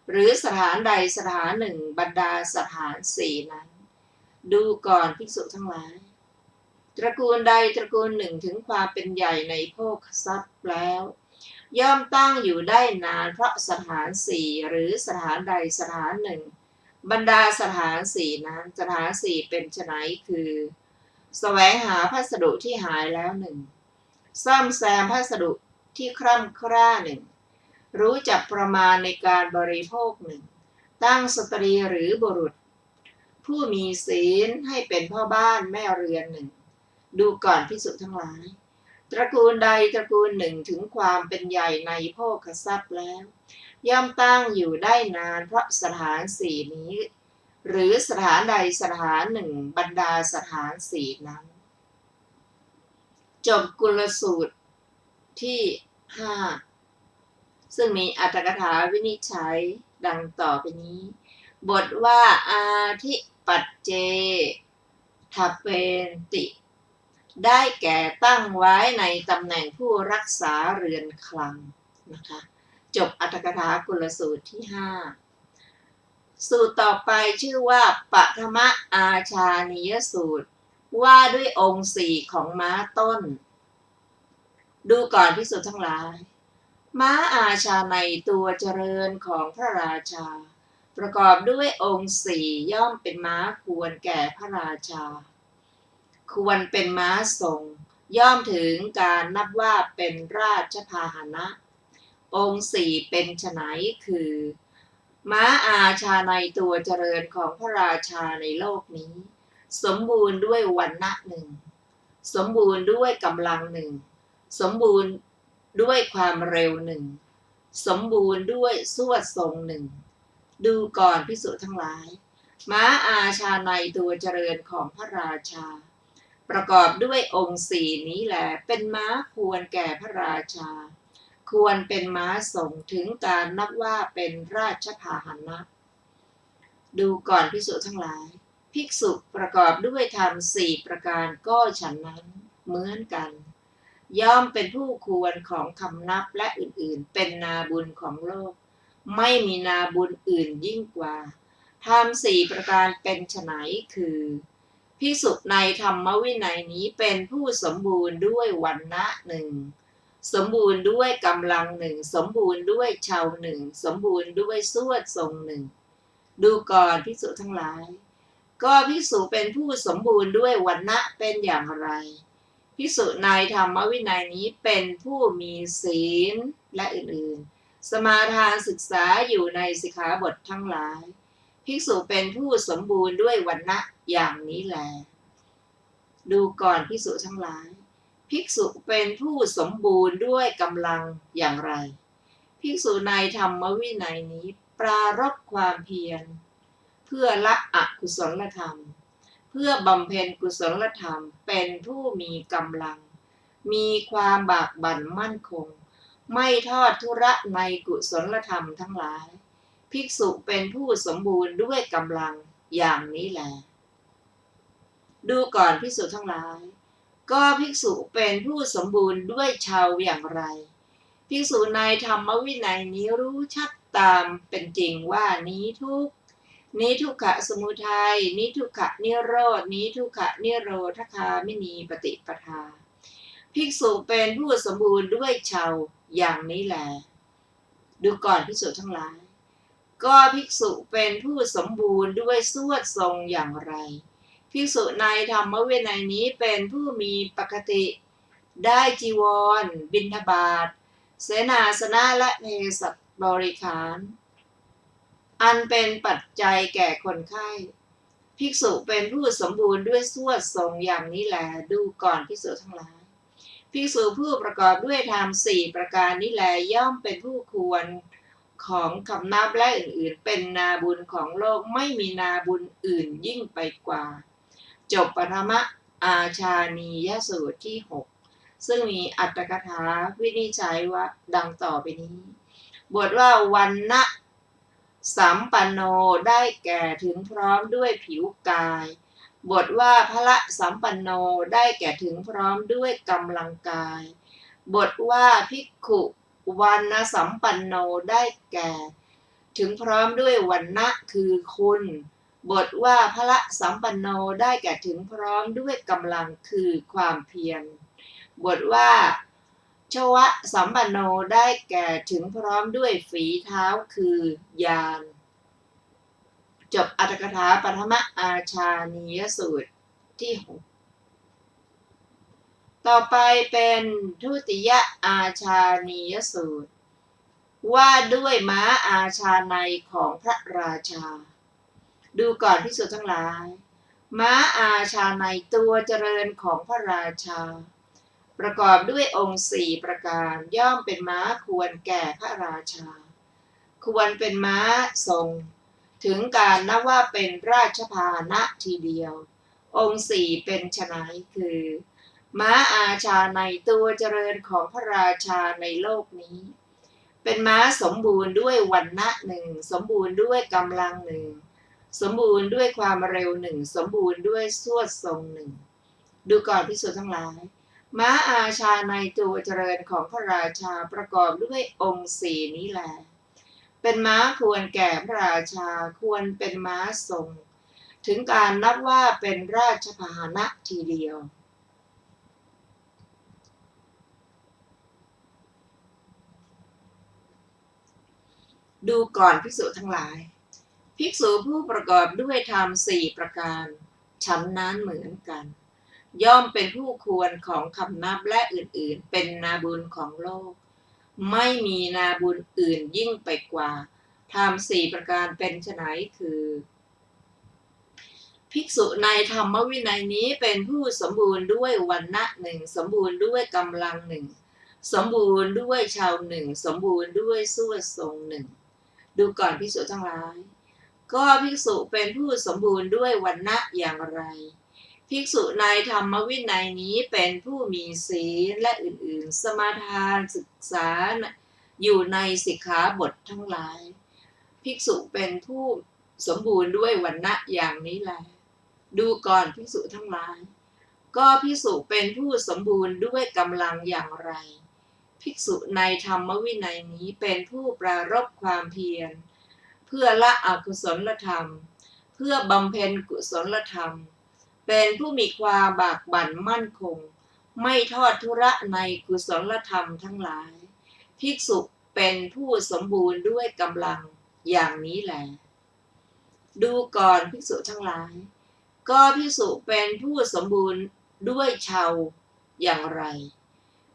หรือสถานใดสถานหนึ่งบรรดาสถานสี่นั้นดูก่อนภิกษุทั้งหลายตระกูลใดตระกูลหนึ่งถึงความเป็นใหญ่ในโภคทรัพย์แล้วย่อมตั้งอยู่ได้นานเพราะสถานสี่หรือสถานใดสถานหนึ่งบรรดาสถานสี่นั้นสถานสี่เป็นไฉนคือแสวงหาพัสดุที่หายแล้วหนึ่งซ่อมแซมพัสดุที่คร่ำคร่าหนึ่งรู้จักประมาณในการบริโภคหนึ่งตั้งสตรีหรือบุรุษผู้มีศีลให้เป็นพ่อบ้านแม่เรือนหนึ่งดูก่อนภิกษุทั้งหลายตระกูลใดตระกูลหนึ่งถึงความเป็นใหญ่ในโภคทรัพย์แล้วย่อมตั้งอยู่ได้นานเพราะสถานสี่นี้หรือสถานใดสถานหนึ่งบรรดาสถานสี่นั้นจบกุลสูตรที่ 5ซึ่งมีอรรถกถาวินิจฉัยดังต่อไปนี้บทว่าอาทิปัจเจทัปเปนติได้แก่ตั้งไว้ในตำแหน่งผู้รักษาเรือนคลังนะคะจบอรรถกถากุลสูตรที่ 5สูตรต่อไปชื่อว่าปฐมอาชานิยสูตรว่าด้วยองค์สี่ของม้าต้นดูก่อนภิกษุทั้งหลายม้าอาชาในตัวเจริญของพระราชาประกอบด้วยองค์สี่ย่อมเป็นม้าควรแก่พระราชาควรเป็นม้าทรงย่อมถึงการนับว่าเป็นราชพาหนะองค์สี่เป็นไฉนคือม้าอาชาในตัวเจริญของพระราชาในโลกนี้สมบูรณ์ด้วยวรรณะหนึ่งสมบูรณ์ด้วยกำลังหนึ่งสมบูรณ์ด้วยความเร็วหนึ่งสมบูรณ์ด้วยสวดทรงหนึ่งดูก่อนภิกษุทั้งหลายม้าอาชาในตัวเจริญของพระราชาประกอบด้วยองค์สี่นี้แหละเป็นม้าควรแก่พระราชาควรเป็นม้าทรงถึงการนับว่าเป็นราชพาหนะดูก่อนภิกษุทั้งหลายภิกษุประกอบด้วยธรรมสี่ประการก็ฉันนั้นเหมือนกันย่อมเป็นผู้ควรของคำนับและอื่นๆเป็นนาบุญของโลกไม่มีนาบุญอื่นยิ่งกว่าธรรมสี่ประการเป็นไฉนคือภิกษุในธรรมวินัยนี้เป็นผู้สมบูรณ์ด้วยวรรณะหนึ่งสมบูรณ์ด้วยกำลังหนึ่งสมบูรณ์ด้วยเชาหนึ่งสมบูรณ์ด้วยสวดทรงหนึ่งดูก่อนภิกษุทั้งหลายก็ภิกษุเป็นผู้สมบูรณ์ด้วยวรรณะเป็นอย่างไรภิกษุในธรรมวินัยนี้เป็นผู้มีศีลและอื่นๆสมาทานศึกษาอยู่ในสิกขาบททั้งหลายภิกษุเป็นผู้สมบูรณ์ด้วยวรรณะอย่างนี้แลดูก่อนภิกษุทั้งหลายภิกษุเป็นผู้สมบูรณ์ด้วยกำลังอย่างไรภิกษุในธรรมวินัยนี้ปรารภความเพียรเพื่อละอกุศลธรรมเพื่อบำเพ็ญกุศลธรรมเป็นผู้มีกำลังมีความบากบั่นมั่นคงไม่ทอดทุระในกุศลธรรมทั้งหลาย ภิกษุเป็นผู้สมบูรณ์ด้วยกำลังอย่างนี้แลดูก่อนภิกษุทั้งหลายก็ภิกษุเป็นผู้สมบูรณ์ด้วยชาวอย่างไรภิกษุในธรรมวินัยนี้รู้ชัดตามเป็นจริงว่านี้ทุกขะสมุทัยนี้ทุกขะนิโรธนี้ทุกขะนิโรธคามินีปฏิปทาภิกษุเป็นผู้สมบูรณ์ด้วยชาวอย่างนี้แลดูก่อนภิกษุทั้งหลายก็ภิกษุเป็นผู้สมบูรณ์ด้วยสวดทรงอย่างไรภิกษุในธรรมวินัยนี้เป็นผู้มีปกติได้จีวรบิณฑบาตเสนาสนะและเภสัชบริขารอันเป็นปัจจัยแก่คนไข้ภิกษุเป็นผู้สมบูรณ์ด้วยสวดทรงอย่างนี้แลดูก่อนภิกษุทั้งหลายภิกษุผู้ประกอบด้วยธรรม4ประการนี้แลย่อมเป็นผู้ควรของคำนับและอื่นๆเป็นนาบุญของโลกไม่มีนาบุญอื่นยิ่งไปกว่าจบปฐมอาชานียสูตรที่6ซึ่งมีอัตถกถาวินิจฉัยว่าดังต่อไปนี้บทว่าวันนะสัมปันโนได้แก่ถึงพร้อมด้วยผิวกายบทว่าพละสัมปันโนได้แก่ถึงพร้อมด้วยกำลังกายบทว่าภิกขุวันนะสัมปันโนได้แก่ถึงพร้อมด้วยวันนะคือคุณบทว่าพละสัมปันโนได้แก่ถึงพร้อมด้วยกำลังคือความเพียรบทว่าชวะสัมปันโนได้แก่ถึงพร้อมด้วยฝีเท้าคือญาณจบอัตถกถาปฐมอาชานียสูตรที่6ต่อไปเป็นทุติยอาชานียสูตรว่าด้วยม้าอาชาในของพระราชาดูก่อนภิกษุทั้งหลายม้าอาชาในตัวเจริญของพระราชาประกอบด้วยองค์4ประการย่อมเป็นม้าควรแก่พระราชาควรเป็นม้าทรงถึงการนับว่าเป็นราชพาหนะทีเดียวองค์4เป็นไฉนคือม้าอาชาในตัวเจริญของพระราชาในโลกนี้เป็นม้าสมบูรณ์ด้วยวรรณะหนึ่งสมบูรณ์ด้วยกำลังหนึ่งสมบูรณ์ด้วยความเร็วหนึ่งสมบูรณ์ด้วยสวดทรงหนึ่งดูก่อนภิกษุทั้งหลายม้าอาชาในตัวเจริญของพระราชาประกอบด้วยองค์4นี้แลเป็นม้าควรแก่พระราชาควรเป็นม้าทรงถึงการนับว่าเป็นราชพาหนะทีเดียวดูก่อนภิกษุทั้งหลายภิกษุผู้ประกอบด้วยธรรม4ประการฉันนั้นเหมือนกันย่อมเป็นผู้ควรของคำนับและอื่นๆเป็นนาบุญของโลกไม่มีนาบุญอื่นยิ่งไปกว่าธรรม4ประการเป็นไฉนคือภิกษุในธรรมวินัยนี้เป็นผู้สมบูรณ์ด้วยวรรณะหนึ่งสมบูรณ์ด้วยกำลังหนึ่งสมบูรณ์ด้วยชาวหนึ่งสมบูรณ์ด้วยสวดทรงหนึ่งดูก่อนภิกษุทั้งหลายก็ภิกษุเป็นผู้สมบูรณ์ด้วยวรรณะอย่างไรภิกษุในธรรมวินัยนี้เป็นผู้มีศีลและอื่นๆสมาทานศึกษาอยู่ในสิกขาบททั้งหลายภิกษุเป็นผู้สมบูรณ์ด้วยวรรณะอย่างนี้แลดูก่อนภิกษุทั้งหลายก็ภิกษุเป็นผู้สมบูรณ์ด้วยกำลังอย่างไรภิกษุในธรรมวินัยนี้เป็นผู้ปรารภความเพียรเพื่อละอกุศลธรรมเพื่อบำเพ็ญกุศลธรรมเป็นผู้มีความบากบั่นมั่นคงไม่ทอดทุระในกุศลธรรมทั้งหลายภิกษุเป็นผู้สมบูรณ์ด้วยกำลังอย่างนี้แหละดูก่อนภิกษุทั้งหลายก็ภิกษุเป็นผู้สมบูรณ์ด้วยชาวอย่างไร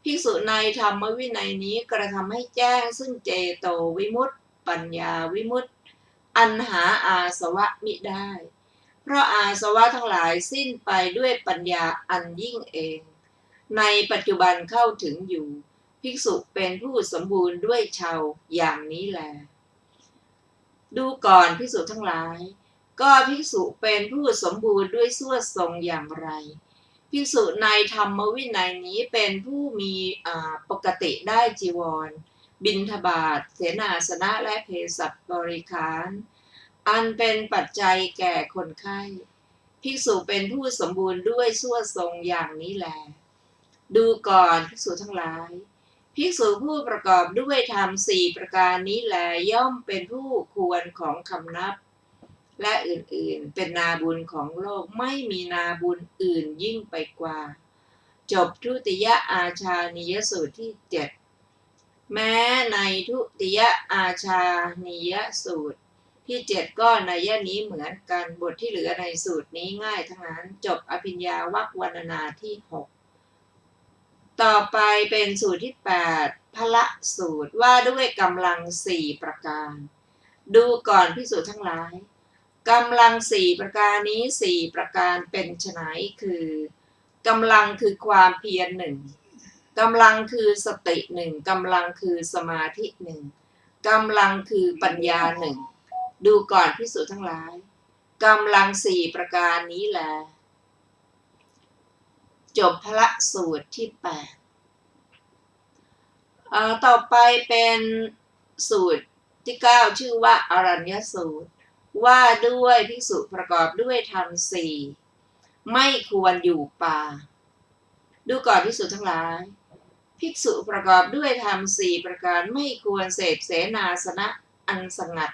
ภิกษุในธรรมวินัยนี้กระทำให้แจ้งซึ่งเจโตวิมุตติปัญญาวิมุตติอันหาอาสวะมิได้เพราะอาสวะทั้งหลายสิ้นไปด้วยปัญญาอันยิ่งเองในปัจจุบันเข้าถึงอยู่ภิกษุเป็นผู้สมบูรณ์ด้วยชาวอย่างนี้แลดูก่อนภิกษุทั้งหลายก็ภิกษุเป็นผู้สมบูรณ์ด้วยสวดทรงอย่างไรภิกษุในธรรมวินัยนี้เป็นผู้มีปกติได้จีวร บิณฑบาตเสนาสนะและเภสัชบริขาร อันเป็นปัจจัยแก่คนไข้ภิกษุเป็นผู้สมบูรณ์ด้วยสั่วทรงอย่างนี้แลดูก่อนภิกษุทั้งหลายภิกษุผู้ประกอบด้วยธรรมสี่ประการนี้แลย่อมเป็นผู้ควรของคำนับและอื่นๆเป็นนาบุญของโลกไม่มีนาบุญอื่นยิ่งไปกว่าจบทุติยอาชานิยสูตรที่ 7แม้ในทุติยอาชานิยสูตรที่ 7ก็นัยนี้เหมือนกันบทที่เหลือในสูตรนี้ง่ายทั้งนั้นจบอภิญญาวรรควรรณนาที่ 6ต่อไปเป็นสูตรที่ 8พละสูตรว่าด้วยกำลัง4ประการดูก่อนภิกษุทั้งหลายกำลัง4ประการนี้4ประการเป็นไฉนคือกำลังคือความเพียรหนึ่งกำลังคือสติหนึ่งกำลังคือสมาธิหนึ่งกำลังคือปัญญาหนึ่งดูก่อนภิกษุทั้งหลายกำลัง4ประการนี้แลจบพละสูตรที่ 8ต่อไปเป็นสูตรที่ 9ชื่อว่าอรัญญสูตรว่าด้วยภิกษุประกอบด้วยธรรม4ไม่ควรอยู่ป่าดูก่อนภิกษุทั้งหลายภิกษุประกอบด้วยธรรม4ประการไม่ควรเสพเสนาสนะอันสงัด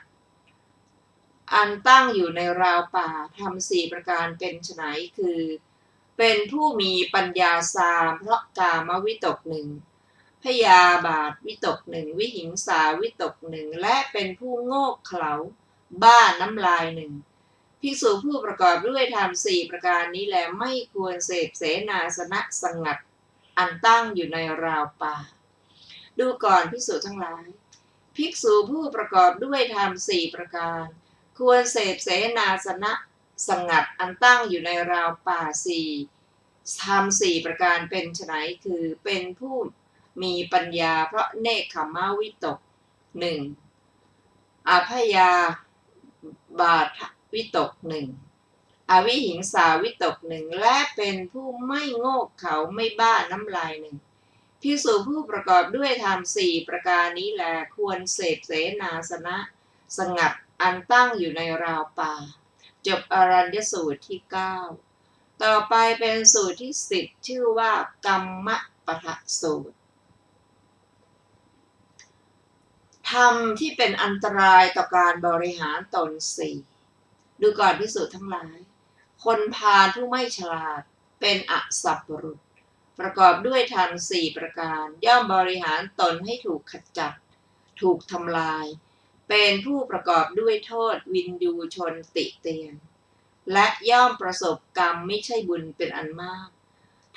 อันตั้งอยู่ในราวป่าธรรม4ประการเป็นไฉนคือเป็นผู้มีปัญญาสามเพราะกามวิตกหนึ่งพยาบาทวิตกหนึ่งวิหิงสาวิตกหนึ่งและเป็นผู้โง่เขลาบ้าน้ำลายหนึ่งภิกษุผู้ประกอบด้วยธรรม4ประการนี้แลไม่ควรเสพเสนาสนะสงัดอันตั้งอยู่ในราวป่าดูก่อนภิกษุทั้งหลายภิกษุผู้ประกอบด้วยธรรม4ประการควรเสพเสนาสนะสงัดอันตั้งอยู่ในราวป่าธรรม4ประการเป็นไฉนคือเป็นผู้มีปัญญาเพราะเนกขมวิตกหนึ่งอภยาบาทวิตกหนึ่งอวิหิงสาวิตกหนึ่งและเป็นผู้ไม่โง่เขลาไม่บ้าน้ำลายหนึ่งภิกษุผู้ประกอบด้วยธรรม4ประการนี้แลควรเสพเสนาสนะสงัดอันตั้งอยู่ในราวป่าจบอรัญญสูตรที่ 9ต่อไปเป็นสูตรที่ 10ชื่อว่ากัมมปทสูตรธรรมที่เป็นอันตรายต่อการบริหารตน4ดูก่อนภิกษุทั้งหลายคนพาลผู้ไม่ฉลาดเป็นอสัพบุรุษประกอบด้วยธรรม4ประการย่อมบริหารตนให้ถูกขจัดถูกทำลายเป็นผู้ประกอบด้วยโทษวินยูชนติเตียนและย่อมประสบกรรมไม่ใช่บุญเป็นอันมาก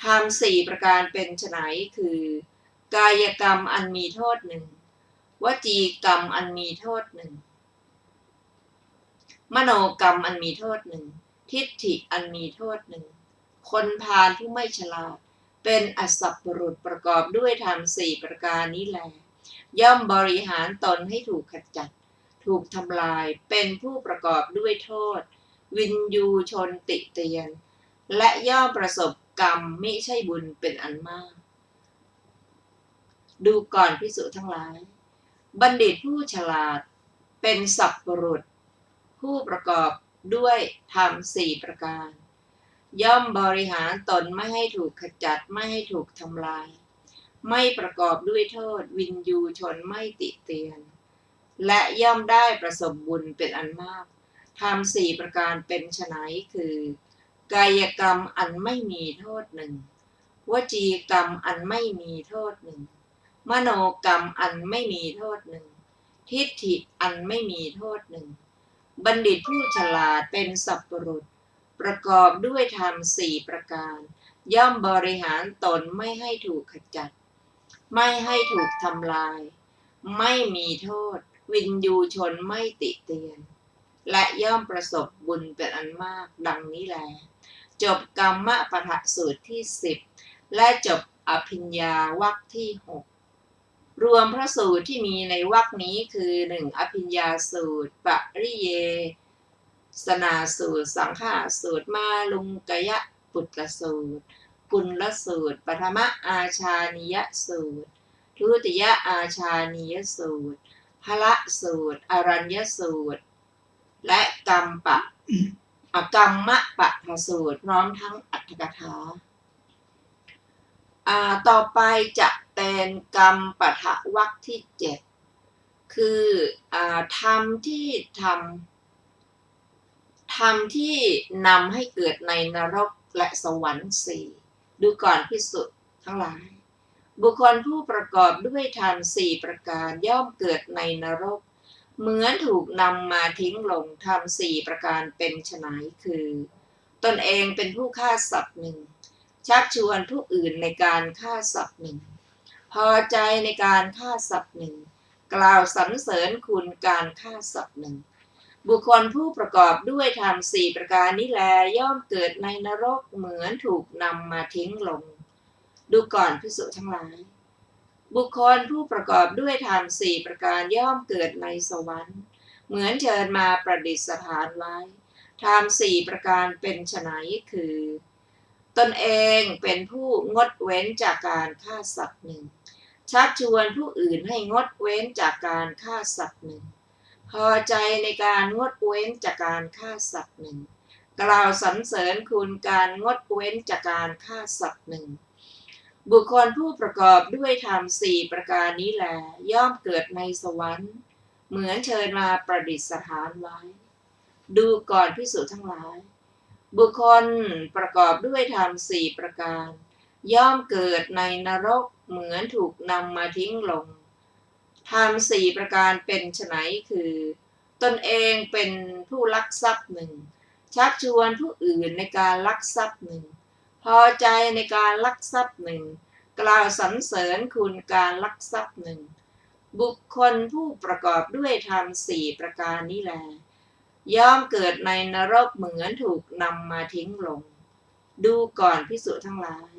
ธรรม4ประการเป็นไฉนคือกายกรรมอันมีโทษหนึ่งวจีกรรมอันมีโทษหนึ่งมโนกรรมอันมีโทษหนึ่งทิฏฐิอันมีโทษหนึ่งคนพาลผู้ไม่ฉลาดเป็นอสัพบุรุษประกอบด้วยธรรม4ประการนี้แลย่อมบริหารตนให้ถูกขจัดถูกทำลายเป็นผู้ประกอบด้วยโทษวินยูชนติเตียนและย่อมประสบกรรมมิใช่บุญเป็นอันมากดูก่อนภิกษุทั้งหลายบัณฑิตผู้ฉลาดเป็นสัพบุรุษผู้ประกอบด้วยธรรม4ประการย่อมบริหารตนไม่ให้ถูกขจัดไม่ให้ถูกทำลายไม่ประกอบด้วยโทษวินยูชนไม่ติเตียนและย่อมได้ประสบบุญเป็นอันมากธรรม4ประการเป็นไฉนคือกายกรรมอันไม่มีโทษหนึ่งวจีกรรมอันไม่มีโทษหนึ่งมโนกรรมอันไม่มีโทษหนึ่งทิฏฐิอันไม่มีโทษหนึ่งบัณฑิตผู้ฉลาดเป็นสัพบุรุษประกอบด้วยธรรม4ประการย่อมบริหารตนไม่ให้ถูกขจัดไม่ให้ถูกทำลายไม่มีโทษวินยูชนไม่ติเตียนและย่อมประสบบุญเป็นอันมากดังนี้แลจบกัมมปทสูตรที่ 10และจบอภิญญาวรรคที่ 6รวมพระสูตรที่มีในวรรคนี้คือ1อภิญญาสูตรปริเยสนาสูตรสังฆาสูตรมาลุงกยะปุตตสูตรกุลสูตรปฐมอาชานิยสูตร ทุติยอาชานียสูตรพละสูตรอรัญญสูตรและกรรมมะปะทสูตรพร้อมทั้งอัตถกถาต่อไปจะเป็นกรรมปะทะวรรคที่ 7คือธรรมที่นำให้เกิดในนรกและสวรรค์ 4ดูก่อนภิกษุทั้งหลายบุคคลผู้ประกอบด้วยธรรม4ประการย่อมเกิดในนรกเหมือนถูกนำมาทิ้งลงธรรม4ประการเป็นไฉนคือตนเองเป็นผู้ฆ่าสัตว์หนึ่งชักชวนผู้อื่นในการฆ่าสัตว์หนึ่งพอใจในการฆ่าสัตว์หนึ่งกล่าวสรรเสริญคุณการฆ่าสัตว์หนึ่งบุคคลผู้ประกอบด้วยธรรม4ประการนี้แลย่อมเกิดในนรกเหมือนถูกนำมาทิ้งลงดูก่อนภิกษุทั้งหลายบุคคลผู้ประกอบด้วยธรรม4ประการย่อมเกิดในสวรรค์เหมือนเชิญมาประดิษฐานไว้ธรรม4ประการเป็นไฉนคือตนเองเป็นผู้งดเว้นจากการฆ่าสัตว์หนึ่งชักชวนผู้อื่นให้งดเว้นจากการฆ่าสัตว์หนึ่งพอใจในการงดเว้นจากการฆ่าสัตว์หนึ่งกล่าวสรรเสริญคุณการงดเว้นจากการฆ่าสัตว์หนึ่งบุคคลผู้ประกอบด้วยธรรม4ประการนี้แลย่อมเกิดในสวรรค์เหมือนเชิญมาประดิษฐานไว้ดูก่อนภิกษุทั้งหลายบุคคลประกอบด้วยธรรม4ประการย่อมเกิดในนรกเหมือนถูกนำมาทิ้งลงธรรม4ประการเป็นไฉนคือตนเองเป็นผู้ลักทรัพย์หนึ่งชักชวนผู้อื่นในการลักทรัพย์หนึ่งพอใจในการลักทรัพย์หนึ่งกล่าวสรรเสริญคุณการลักทรัพย์หนึ่งบุคคลผู้ประกอบด้วยธรรม4ประการนี้แลย่อมเกิดในนรกเหมือนถูกนำมาทิ้งลงดูก่อนภิกษุทั้งหลาย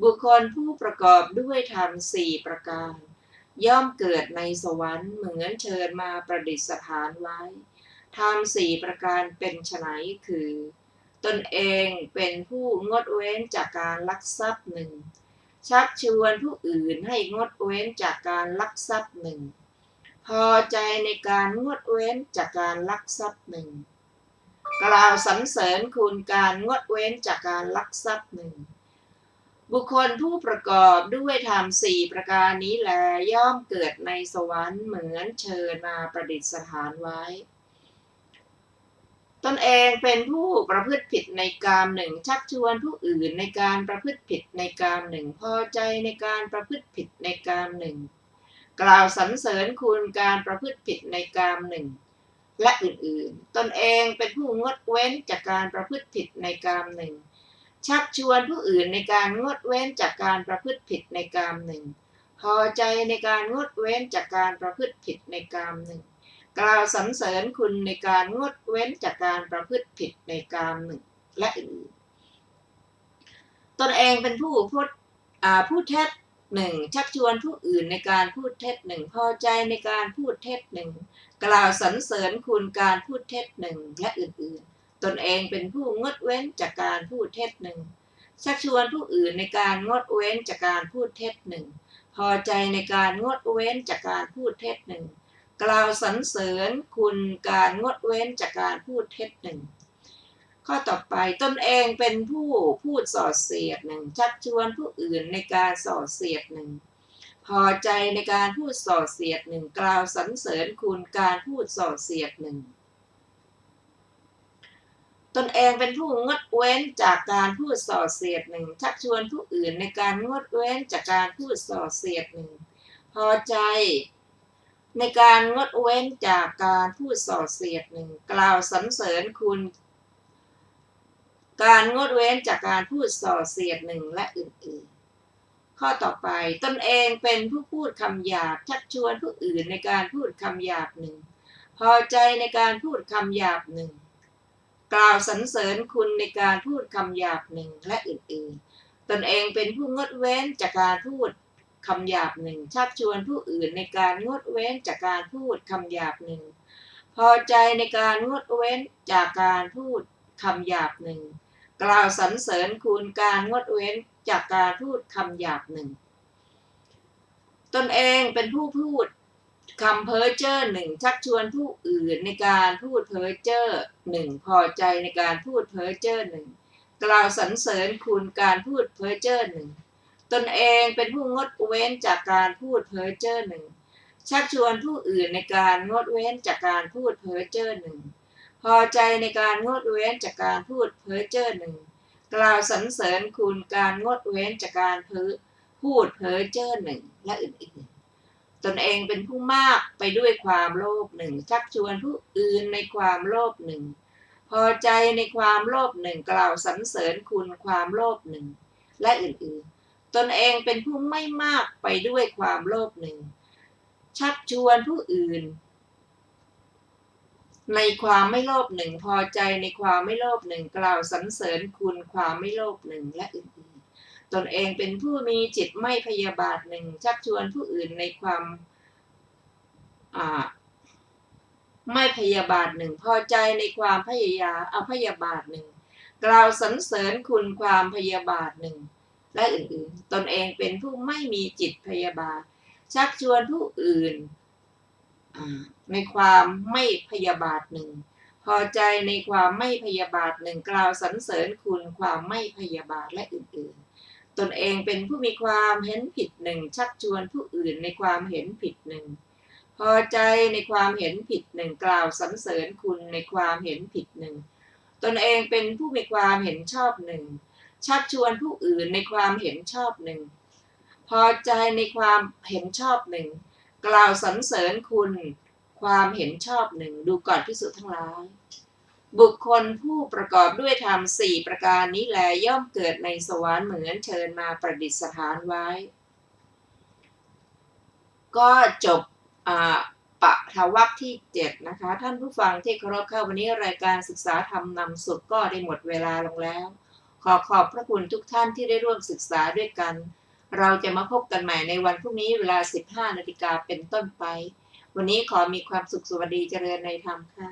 บุคคลผู้ประกอบด้วยธรรม4ประการย่อมเกิดในสวรรค์เหมือนเชิญมาประดิษฐานไว้ธรรม4ประการเป็นไฉนคือตนเองเป็นผู้งดเว้นจากการลักทรัพย์หนึ่งชักชวนผู้อื่นให้งดเว้นจากการลักทรัพย์หนึ่งพอใจในการงดเว้นจากการลักทรัพย์หนึ่งกล่าวสรรเสริญคุณการงดเว้นจากการลักทรัพย์หนึ่งบุคคลผู้ประกอบด้วยธรรม4ประการนี้แลย่อมเกิดในสวรรค์เหมือนเชิญมาประดิษฐานไว้ตนเองเป็นผู้ประพฤติผิดในกามหนึ่งชักชวนผู้อื่นในการประพฤติผิดในกามหนึ่งพอใจในการประพฤติผิดในกามหนึ่งกล่าวสรรเสริญคุณการประพฤติผิดในกามหนึ่งและอื่นๆตนเองเป็นผู้งดเว้นจากการประพฤติผิดในกามหนึ่งชักชวนผู้อื่นในการงดเว้นจากการประพฤติผิดในกามหนึ่งพอใจในการงดเว้นจากการประพฤติผิดในกามหนึ่งกล่าวสรรเสริญคุณในการงดเว้นจากการประพฤติผิดในกามหนึ่งและอื่นตนเองเป็นผู้พูดเท็จหนึ่งชักชวนผู้อื่นในการพูดเท็จหนึ่งพอใจในการพูดเท็จหนึ่งกล่าวสรรเสริญคุณการพูดเท็จหนึ่งและอื่นๆตนเองเป็นผู้งดเว้นจากการพูดเท็จหนึ่งชักชวนผู้อื่นในการงดเว้นจากการพูดเท็จหนึ่งพอใจในการงดเว้นจากการพูดเท็จหนึ่งกล่าวสรรเสริญคุณการงดเว้นจากการพูดเท็จหนึ่งข้อต่อไปตนเองเป็นผู้พูดส่อเสียดหนึ่งชักชวนผู้อื่นในการส่อเสียดหนึ่งพอใจในการพูดส่อเสียดหนึ่งกล่าวสรรเสริญคุณการพูดส่อเสียดหนึ่งตนเองเป็นผู้งดเว้นจากการพูดส่อเสียดหนึ่งชักชวนผู้อื่นในการงดเว้นจากการพูดส่อเสียดหนึ่งพอใจในการงดเว้นจากการพูดส่อเสียดหนึ่งกล่าวสรรเสริญคุณการงดเว้นจากการพูดส่อเสียดหนึ่งและอื่นๆข้อต่อไปตนเองเป็นผู้พูดคำหยาบชักชวนผู้อื่นในการพูดคำหยาบหนึ่งพอใจในการพูดคำหยาบหนึ่งกล่าวสรรเสริญคุณในการพูดคำหยาบหนึ่งและอื่นๆตนเองเป็นผู้งดเว้นจากการพูดคำหยาบหนึ่งชักชวนผู้อื่นในการงดเว้นจากการพูดคำหยาบหนึ่งพอใจในการงดเว้นจากการพูดคำหยาบหนึ่งกล่าวสรรเสริญคุณการงดเว้นจากการพูดคำหยาบหนึ่ง ตนเองเป็นผู้พูดคำเพ้อเจ้อหนึ่งชักชวนผู้อื่นในการพูดเพ้อเจ้อหนึ่งพอใจในการพูดเพ้อเจ้อหนึ่งกล่าวสรรเสริญคุณการพูดเพ้อเจ้อหนึ่งตนเองเป็นผู้งดเว้นจากการพูดเพ้อเจ้อหนึ่งชักชวนผู้อื่นในการงดเว้นจากการพูดเพ้อเจ้อหนึ่งพอใจในการงดเว้นจากการพูดเพ้อเจ้อหนึ่งกล่าวสรรเสริญคุณการงดเว้นจากการพูดเพ้อเจ้อหนึ่งและอื่นๆตนเองเป็นผู้มากไปด้วยความโลภหนึ่งชักชวนผู้อื่นในความโลภหนึ่งพอใจในความโลภหนึ่งกล่าวสรรเสริญคุณความโลภหนึ่งและอื่นๆตนเองเป็นผู้ไม่มากไปด้วยความโลภหนึ่งชักชวนผู้อื่นในความไม่โลภหนึ่งพอใจในความไม่โลภหนึ่งกล่าวสรรเสริญคุณความไม่โลภหนึ่งและอื่นๆตนเองเป็นผู้มีจิตไม่พยาบาทหนึ่งชักชวนผู้อื่นในความไม่พยาบาทหนึ่งพอใจในความพยาบาทหนึ่งกล่าวสรรเสริญคุณความพยาบาทหนึ่งและอื่นๆตนเองเป็นผู้ไม่มีจิตพยาบาทชักชวนผู้อื่นในความไม่พยาบาทหนึ่งพอใจในความไม่พยาบาทหนึ่งกล่าวสรรเสริญคุณความไม่พยาบาทและอื่นๆตนเองเป็นผู้มีความเห็นผิดหนึ่งชักชวนผู้อื่นในความเห็นผิดหนึ่งพอใจในความเห็นผิดหนึ่งกล่าวสรรเสริญคุณในความเห็นผิดหนึ่งตนเองเป็นผู้มีความเห็นชอบหนึ่งชักชวนผู้อื่นในความเห็นชอบหนึ่งพอใจในความเห็นชอบหนึ่งกล่าวสรรเสริญคุณความเห็นชอบหนึ่งดูก่อนภิกษุทั้งหลายบุคคลผู้ประกอบด้วยธรรมสี่ประการนี้แลย่อมเกิดในสวรรค์เหมือนเชิญมาประดิษฐานไว้ก็จบปฐวรรคที่7นะคะท่านผู้ฟังที่เคารพค่ะวันนี้รายการศึกษาธรรมนำสุขก็ได้หมดเวลาลงแล้วขอบพระคุณทุกท่านที่ได้ร่วมศึกษาด้วยกันเราจะมาพบกันใหม่ในวันพรุ่งนี้เวลา 15 นาฬิกาเป็นต้นไปวันนี้ขอมีความสุขสวัสดีเจริญในธรรมค่ะ